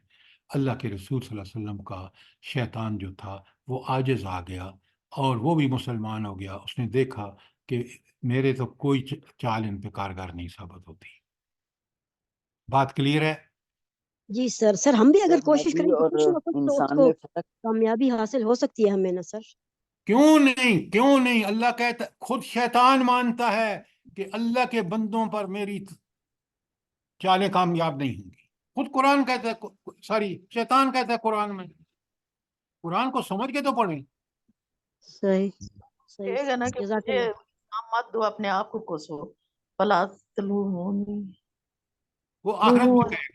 اللہ کے رسول صلی اللہ علیہ وسلم کا شیطان جو تھا وہ عاجز آ گیا اور وہ بھی مسلمان ہو گیا. اس نے دیکھا کہ میرے تو کوئی چال ان پہ کارگر نہیں ثابت ہوتی. بات کلیئر ہے؟ جی سر ہم بھی اگر کوشش نبی کریں تو اور کچھ نہ کچھ تو اس انسان کو میں فرق. کامیابی حاصل ہو سکتی ہے ہمیں نا سر. کیوں نہیں؟ اللہ کہتا، خود شیطان مانتا ہے کہ اللہ کے بندوں پر میری چالیں کامیاب نہیں ہوں گی. خود قرآن کہتا ہے، شیطان کہتا ہے قرآن میں. قرآن کو سمجھ کے تو پڑھیں. صحیح کہے گا نا کہ جزاک مجھے اللہ. نام مت دو، اپنے آپ کو کوسو. فلا تلومونی. وہ آخرت میں کہے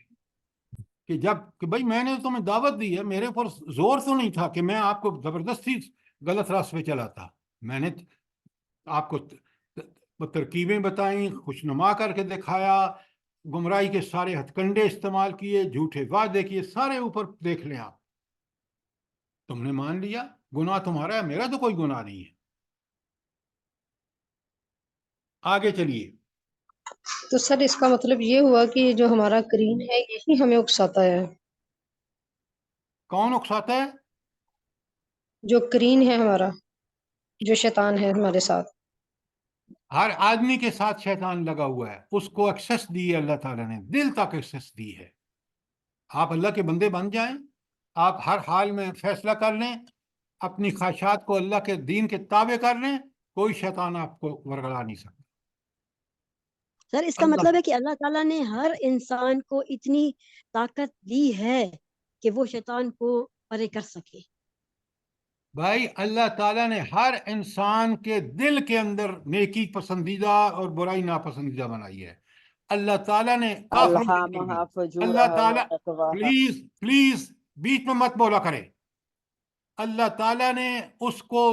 گا کہ کہ بھائی میں نے تمہیں دعوت دی ہے، میرے پر زور تو نہیں تھا کہ میں آپ کو زبردستی غلط راستے پہ چلاتا. میں نے آپ کو ترکیبیں بتائیں، خوشنما کر کے دکھایا، گمراہی کے سارے ہتھ کنڈے استعمال کیے، جھوٹے وعدے کیے، سارے اوپر دیکھ لیں آپ. تم نے مان لیا، گناہ تمہارا ہے، میرا تو کوئی گناہ نہیں ہے. آگے چلیے. تو سر اس کا مطلب یہ ہوا کہ جو ہمارا کرین ہے یہی ہمیں اکساتا ہے. کون اکساتا ہے؟ جو کرین ہے ہمارا، جو شیطان ہے ہمارے ساتھ. ہر آدمی کے ساتھ شیطان لگا ہوا ہے. اس کو ایکسس دی ہے اللہ تعالیٰ نے، دل تک ایکسس دی ہے. آپ اللہ کے بندے بن جائیں، آپ ہر حال میں فیصلہ کر لیں، اپنی خواہشات کو اللہ کے دین کے تابع کر لیں، کوئی شیطان آپ کو ورگلا نہیں سکتا. سر اس کا مطلب ہے کہ اللہ تعالیٰ نے ہر انسان کو اتنی طاقت دی ہے کہ وہ شیطان کو پرے کر سکے. بھائی اللہ تعالیٰ نے ہر انسان کے دل کے اندر نیکی پسندیدہ اور برائی ناپسندیدہ بنائی ہے. اللہ تعالیٰ نے کافروں کے اندر بھی. الہامہا اللہ فجورہا تعالیٰ وتقواہا. پلیز بیچ میں مت بولا کرے. اللہ تعالیٰ نے اس کو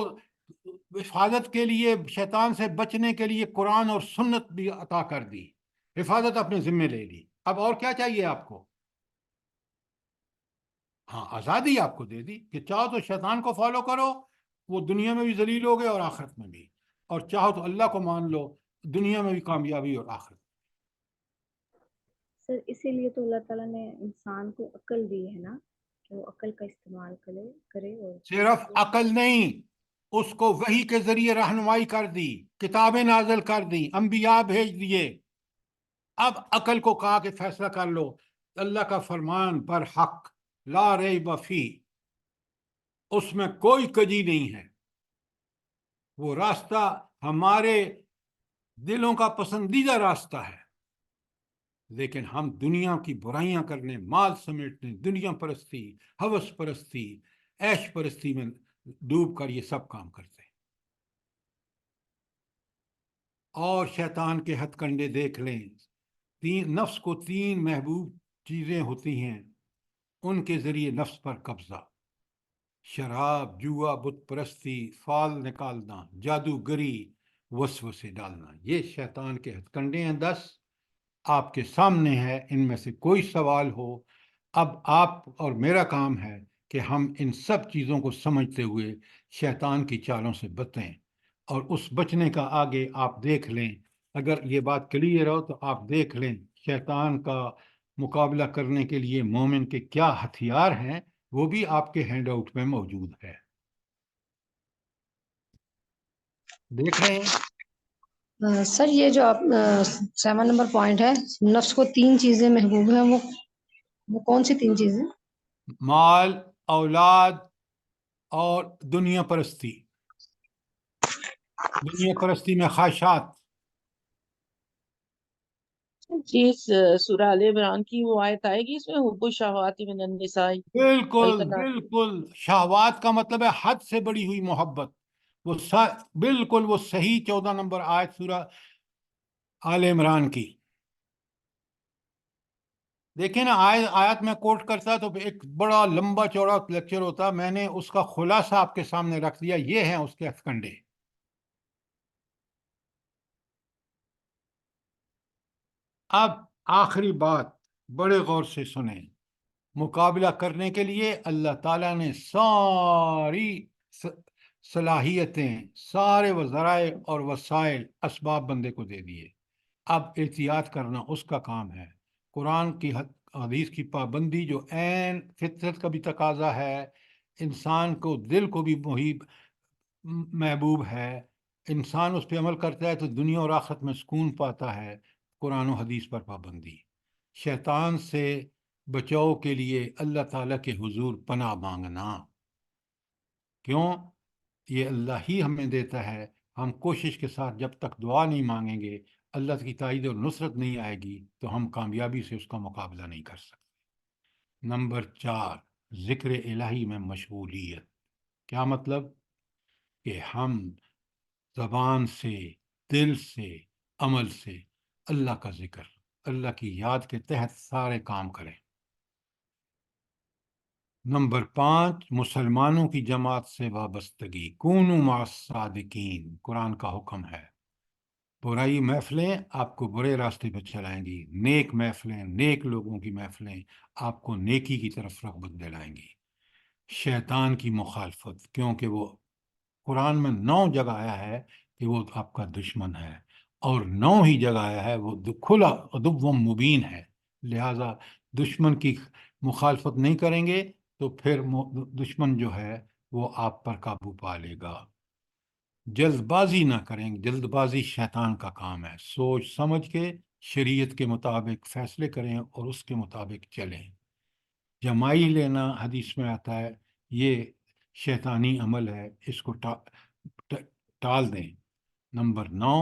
حفاظت کے لیے، شیطان سے بچنے کے لیے قرآن اور سنت بھی عطا کر دی، حفاظت اپنے ذمے لے لی. اب اور کیا چاہیے آپ کو؟ ہاں، آزادی آپ کو دے دی کہ چاہو تو شیطان کو فالو کرو، وہ دنیا میں بھی ذلیل ہو گئے اور آخرت میں بھی، اور چاہو تو اللہ کو مان لو، دنیا میں بھی کامیابی اور آخرت. سر اسی لیے تو اللہ تعالیٰ نے انسان کو عقل دی ہے نا، کہ وہ عقل کا استعمال کرے اور صرف عقل نہیں، اس کو وحی کے ذریعے رہنمائی کر دی، کتابیں نازل کر دی، انبیاء بھیج دیے. اب عقل کو کہا کہ فیصلہ کر لو. اللہ کا فرمان پر حق، لا ریب فی، اس میں کوئی کجی نہیں ہے، وہ راستہ ہمارے دلوں کا پسندیدہ راستہ ہے، لیکن ہم دنیا کی برائیاں کرنے، مال سمیٹنے، دنیا پرستی، ہوس پرستی، عیش پرستی میں ڈوب کر یہ سب کام کرتے ہیں۔ اور شیطان کے ہتھ کنڈے دیکھ لیں، نفس کو 3 محبوب چیزیں ہوتی ہیں، ان کے ذریعے نفس پر قبضہ: شراب، جوا، بت پرستی، فال نکالنا، جادوگری، وسوسے ڈالنا، یہ شیطان کے ہتھ کنڈے ہیں 10۔ آپ کے سامنے ہے، ان میں سے کوئی سوال ہو، اب آپ اور میرا کام ہے کہ ہم ان سب چیزوں کو سمجھتے ہوئے شیطان کی چالوں سے بچیں، اور اس بچنے کا آگے آپ دیکھ لیں۔ اگر یہ بات کلیئر ہو تو آپ دیکھ لیں شیطان کا مقابلہ کرنے کے لیے مومن کے کیا ہتھیار ہیں، وہ بھی آپ کے ہینڈ آؤٹ میں موجود ہے، دیکھ رہے ہیں۔ سر یہ جو آپ 7 نمبر پوائنٹ ہے، نفس کو 3 چیزیں محبوب ہیں، وہ کون سی 3 چیزیں؟ مال، اولاد اور دنیا پرستی۔ دنیا پرستی میں خواہشات۔ جی سورہ آل عمران کی وہ آیت آئے گی اس میں، حب الشہوات من النساء بالکل بالکل، شہوات کا مطلب ہے حد سے بڑی ہوئی محبت، وہ بالکل وہ صحیح 14 نمبر آیت سورہ آل عمران کی۔ دیکھیں نا، آیت میں کوٹ کرتا تو ایک بڑا لمبا چوڑا لیکچر ہوتا، میں نے اس کا خلاصہ آپ کے سامنے رکھ دیا، یہ ہیں اس کے ہتھ کنڈے۔ اب آخری بات بڑے غور سے سنیں، مقابلہ کرنے کے لیے اللہ تعالیٰ نے ساری صلاحیتیں، سارے ذرائع اور وسائل، اسباب بندے کو دے دیے، اب احتیاط کرنا اس کا کام ہے۔ قرآن کی حدیث کی پابندی جو عین فطرت کا بھی تقاضا ہے، انسان کو دل کو بھی محبوب ہے، انسان اس پہ عمل کرتا ہے تو دنیا اور آخرت میں سکون پاتا ہے، قرآن و حدیث پر پابندی۔ شیطان سے بچاؤ کے لیے اللہ تعالیٰ کے حضور پناہ مانگنا، کیوں؟ یہ اللہ ہی ہمیں دیتا ہے، ہم کوشش کے ساتھ جب تک دعا نہیں مانگیں گے، اللہ کی تائید اور نصرت نہیں آئے گی تو ہم کامیابی سے اس کا مقابلہ نہیں کر سکتے۔ نمبر 4، ذکر الہی میں مشغولیت۔ کیا مطلب؟ کہ ہم زبان سے، دل سے، عمل سے اللہ کا ذکر، اللہ کی یاد کے تحت سارے کام کریں۔ نمبر 5، مسلمانوں کی جماعت سے وابستگی، کونوا مع الصادقین، قرآن کا حکم ہے۔ برائی محفلیں آپ کو برے راستے پہ چلائیں گی، نیک محفلیں، نیک لوگوں کی محفلیں آپ کو نیکی کی طرف رغبت دلائیں گی۔ شیطان کی مخالفت، کیونکہ وہ قرآن میں 9 جگہ آیا ہے کہ وہ آپ کا دشمن ہے، اور 9 ہی جگہ آیا ہے وہ کھلا عدو مبین ہے، لہذا دشمن کی مخالفت نہیں کریں گے تو پھر دشمن جو ہے وہ آپ پر قابو پا لے گا۔ جلد بازی نہ کریں، جلد بازی شیطان کا کام ہے، سوچ سمجھ کے شریعت کے مطابق فیصلے کریں اور اس کے مطابق چلیں۔ جمائی لینا حدیث میں آتا ہے، یہ شیطانی عمل ہے، اس کو ٹال دیں۔ نمبر 9،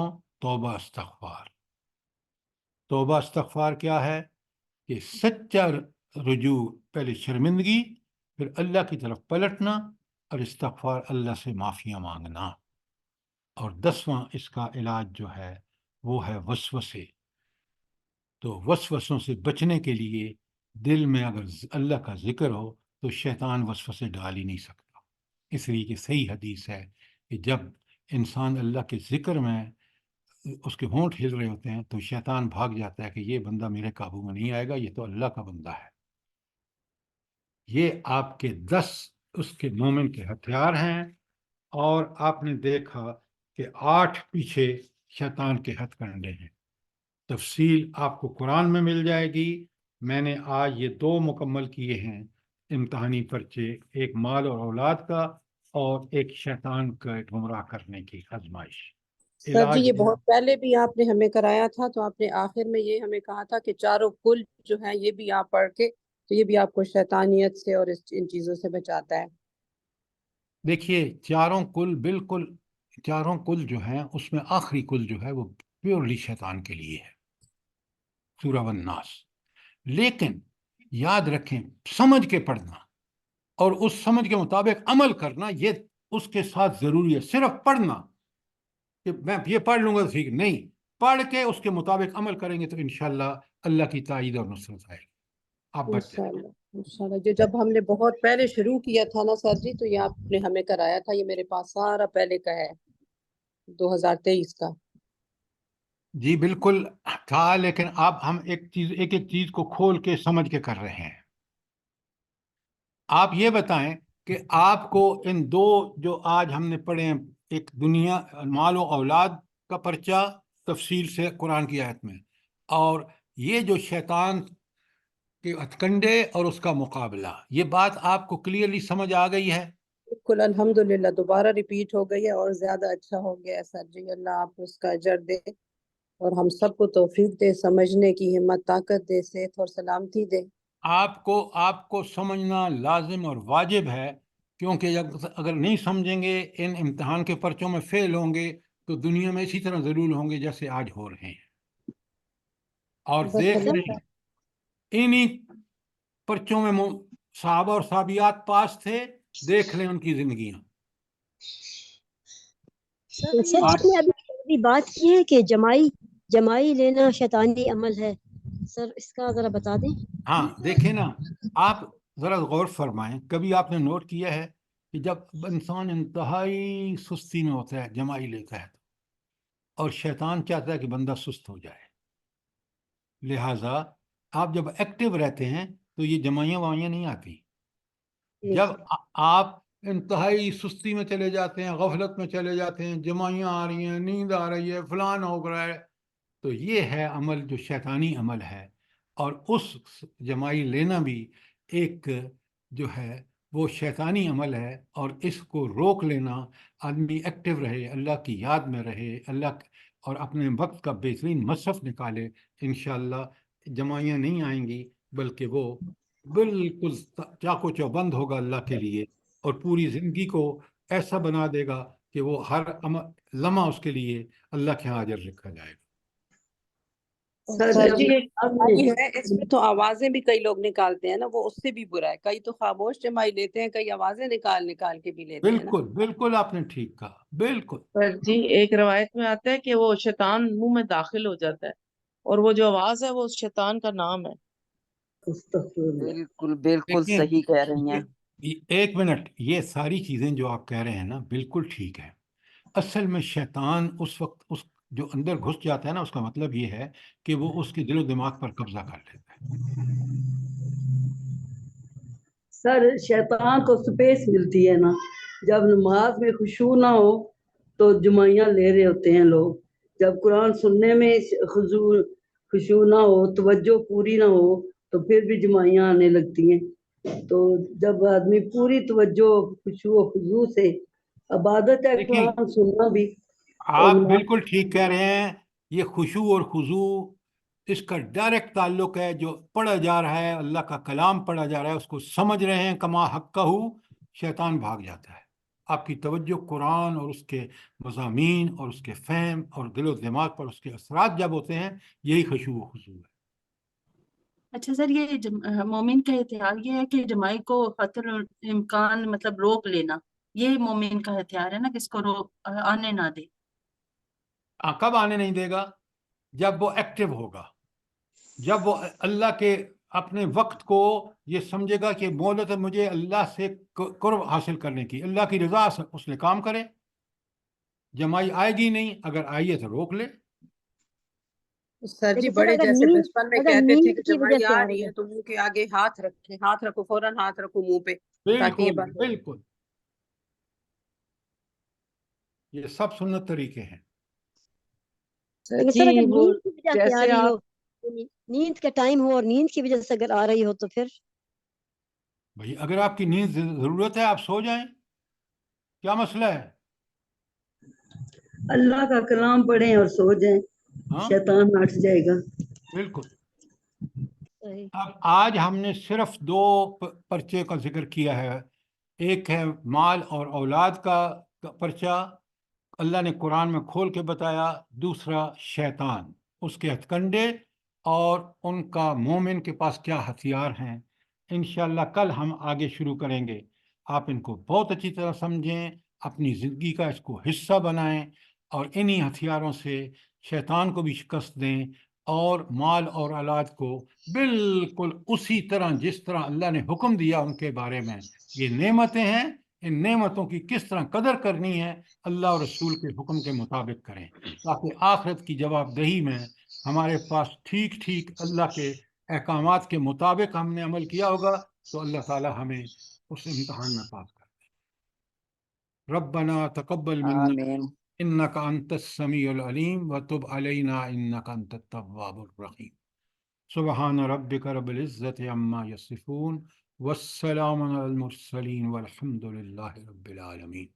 توبہ استغفار۔ توبہ استغفار کیا ہے؟ کہ سچا رجوع، پہلے شرمندگی، پھر اللہ کی طرف پلٹنا، اور استغفار، اللہ سے معافیاں مانگنا۔ اور 10واں اس کا علاج جو ہے وہ ہے وسوسے۔ تو وسوسوں سے بچنے کے لیے دل میں اگر اللہ کا ذکر ہو تو شیطان وسوسے ڈال ہی نہیں سکتا۔ اس لیے کہ صحیح حدیث ہے کہ جب انسان اللہ کے ذکر میں اس کے ہونٹ ہل رہے ہوتے ہیں تو شیطان بھاگ جاتا ہے کہ یہ بندہ میرے قابو میں نہیں آئے گا، یہ تو اللہ کا بندہ ہے۔ یہ آپ کے 10 اس کے مومن کے ہتھیار ہیں، اور آپ نے دیکھا کہ 8 پیچھے شیطان کے ہتھ کنڈے ہیں۔ تفصیل آپ کو قرآن میں مل جائے گی۔ میں نے آج یہ 2 مکمل کیے ہیں امتحانی پرچے، ایک مال اور اولاد کا، اور ایک شیطان کا گمراہ کرنے کی آزمائش۔ سر جی علاج یہ بہت پہلے بھی آپ نے ہمیں کرایا تھا، تو آپ نے آخر میں یہ ہمیں کہا تھا کہ چاروں کل جو ہیں یہ بھی آپ پڑھ کے، تو یہ بھی آپ کو شیطانیت سے اور ان چیزوں سے بچاتا ہے۔ دیکھیے چاروں کل بالکل، چاروں کل جو ہیں اس میں آخری کل جو ہے وہ پیورلی شیطان کے لیے ہے، سورہ والناس۔ لیکن یاد رکھیں سمجھ کے پڑھنا اور اس سمجھ کے مطابق عمل کرنا یہ اس کے ساتھ ضروری ہے۔ صرف پڑھنا کہ میں یہ پڑھ لوں گا تو ٹھیک نہیں، پڑھ کے اس کے مطابق عمل کریں گے تو انشاءاللہ اللہ کی تائید اور نصرت آئے گی، آپ بچ جائیں گے۔ انشاءاللہ جو جب ہم نے بہت پہلے شروع کیا تھا نا سر جی، تو یہ آپ نے ہمیں کرایا تھا، یہ میرے پاس سارا پہلے کا ہے 2023 کا۔ جی بالکل تھا، لیکن اب ہم ایک چیز کو کھول کے سمجھ کے کر رہے ہیں۔ آپ یہ بتائیں کہ آپ کو ان دو جو آج ہم نے پڑھے ہیں، ایک دنیا مال و اولاد کا پرچہ تفصیل سے قرآن کی آیت میں، اور یہ جو شیطان کے ہتھکنڈے اور اس کا مقابلہ، یہ بات آپ کو کلیئرلی سمجھ آ گئی ہے؟ بالکل الحمدللہ دوبارہ ریپیٹ ہو گئی ہے اور زیادہ اچھا ہو گیا ہے سر جی، اللہ آپ اس کا اجر دے اور ہم سب کو توفیق دے، سمجھنے کی ہمت، طاقت دے، صحت اور سلامتی دے۔ آپ کو سمجھنا لازم اور واجب ہے، کیونکہ اگر نہیں سمجھیں گے، ان امتحان کے پرچوں میں فیل ہوں گے تو دنیا میں اسی طرح ضرور ہوں گے جیسے آج ہو رہے ہیں۔ اور بس دیکھ اللہ رہے ہیں انہی پرچوں میں صحابہ اور صحابیات پاس تھے، دیکھ لیں ان کی زندگیاں۔ سر آپ نے ابھی بات کی ہے کہ جمائی لینا شیطانی عمل ہے، سر اس کا ذرا بتا دیں۔ ہاں دیکھیں نا، آپ ذرا غور فرمائیں، کبھی آپ نے نوٹ کیا ہے کہ جب انسان انتہائی سستی میں ہوتا ہے جمائی لیتا ہے اور شیطان چاہتا ہے کہ بندہ سست ہو جائے، لہٰذا آپ جب ایکٹیو رہتے ہیں تو یہ جمائیاں ومائیاں نہیں آتی۔ جب آپ انتہائی سستی میں چلے جاتے ہیں، غفلت میں چلے جاتے ہیں، جمائیاں آ رہی ہیں، نیند آ رہی ہے، فلان ہو رہا ہے، تو یہ ہے عمل جو شیطانی عمل ہے۔ اور اس جمائی لینا بھی ایک جو ہے وہ شیطانی عمل ہے، اور اس کو روک لینا، آدمی ایکٹیو رہے، اللہ کی یاد میں رہے، اور اپنے وقت کا بہترین مصرف نکالے، انشاءاللہ جمائیاں نہیں آئیں گی، بلکہ وہ بالکل چاق و چوبند ہوگا اللہ کے لیے، اور پوری زندگی کو ایسا بنا دے گا کہ وہ ہر لمحہ اس کے لیے اللہ کے ہاں اجر لکھا جائے گا۔ سر جی ہے اس میں تو آوازیں بھی کئی لوگ نکالتے ہیں نا، وہ اس سے بھی برا ہے، کئی تو خاموش جمائی لیتے ہیں، کئی آوازیں نکال کے بھی لیتے ہیں نا۔ بالکل بالکل آپ نے ٹھیک کہا، بالکل۔ سر جی ایک روایت میں آتا ہے کہ وہ شیطان منہ میں داخل ہو جاتا ہے، اور وہ جو آواز ہے وہ اس شیطان کا نام ہے۔ بالکل بالکل دیکھیں صحیح کہہ رہی ہیں۔ ایک منٹ، یہ ساری چیزیں جو آپ کہہ رہے ہیں نا بالکل ٹھیک ہے۔ اصل میں شیطان اس وقت اس جو اندر گھس جاتا ہے نا، اس کا مطلب یہ ہے کہ وہ اس کے دل و دماغ پر قبضہ کر لیتا ہے۔ سر شیطان کو سپیس ملتی ہے نا، جب نماز میں خشوع نہ ہو تو جمائیاں لے رہے ہوتے ہیں لوگ، جب قرآن سننے میں خشوع نہ ہو، توجہ پوری نہ ہو تو پھر بھی جمائیاں آنے لگتی ہیں۔ تو جب آدمی پوری توجہ خشوع و خضوع سے عبادت ہے، دیکھیں قرآن سننا بھی۔ آپ بالکل ٹھیک کہہ رہے ہیں، یہ خشوع اور خضوع اس کا ڈائریکٹ تعلق ہے، جو پڑھا جا رہا ہے اللہ کا کلام پڑھا جا رہا ہے، اس کو سمجھ رہے ہیں کما حقہ، شیطان بھاگ جاتا ہے۔ آپ کی توجہ قرآن اور اس کے مضامین اور اس کے فہم اور دل و دماغ پر اس کے اثرات جب ہوتے ہیں، یہی خشوع و خضوع ہے۔ اچھا سر، یہ مومن کا ہتھیار یہ ہے کہ جمائی کو خطر امکان مطلب روک لینا، یہ مومن کا ہتھیار ہے نا، کہ اس کو آنے نہ دے۔ کب آنے نہیں دے گا؟ جب وہ ایکٹیو ہوگا، جب وہ اللہ کے اپنے وقت کو یہ سمجھے گا کہ مہلت ہے مجھے اللہ سے قرب حاصل کرنے کی، اللہ کی رضا سے اس نے کام کرے۔ جمائی آئے گی نہیں، اگر آئی ہے تو روک لے۔ سر جی لیکن سر بڑے اگر جیسے نیند بچپن میں اگر کہتے تھے نیند کہ کی وجہ جمائی سے آ آ رہی رہی ہے ہے، تو منہ کے آگے ہاتھ رکھیں، ہاتھ رکھو، فوراً ہاتھ رکھو منہ پہ تاکہ یہ بالکل بند ہو۔ بالکل، یہ سب سنت طریقے ہیں۔ لیکن سر اگر وہ نیند کی وجہ سے آ جیسے رہی ہو، آپ نیند کا ٹائم ہو اور نیند کی وجہ سے اگر آ رہی ہو تو پھر بھائی اگر آپ کی نیند ضرورت ہے، آپ سو جائیں، کیا مسئلہ ہے؟ اللہ کا کلام پڑھیں اور سو جائیں، ہاں شیطان ہٹ جائے گا۔ بالکل۔ صحیح۔ اب آج ہم نے صرف دو پرچے کا ذکر کیا ہے، ایک ہے مال اور اولاد کا پرچہ، اللہ نے قرآن میں کھول کے بتایا، دوسرا شیطان، اس کے ہتھ کنڈے اور ان کا مومن کے پاس کیا ہتھیار ہیں۔ انشاءاللہ کل ہم آگے شروع کریں گے، آپ ان کو بہت اچھی طرح سمجھیں، اپنی زندگی کا اس کو حصہ بنائیں اور انہی ہتھیاروں سے شیطان کو بھی شکست دیں، اور مال اور اولاد کو بالکل اسی طرح جس طرح اللہ نے حکم دیا ان کے بارے میں، یہ نعمتیں ہیں، ان نعمتوں کی کس طرح قدر کرنی ہے اللہ اور رسول کے حکم کے مطابق کریں، تاکہ آخرت کی جواب دہی میں ہمارے پاس ٹھیک ٹھیک اللہ کے احکامات کے مطابق ہم نے عمل کیا ہوگا تو اللہ تعالی ہمیں اس امتحان میں پاس کر دے۔ ربنا تقبل منا آمین۔ انك انت السميع العليم وتب علينا انك انت التواب الرحيم۔ سبحان ربك رب العزة عما يصفون والسلام على المرسلين والحمد لله رب العالمين۔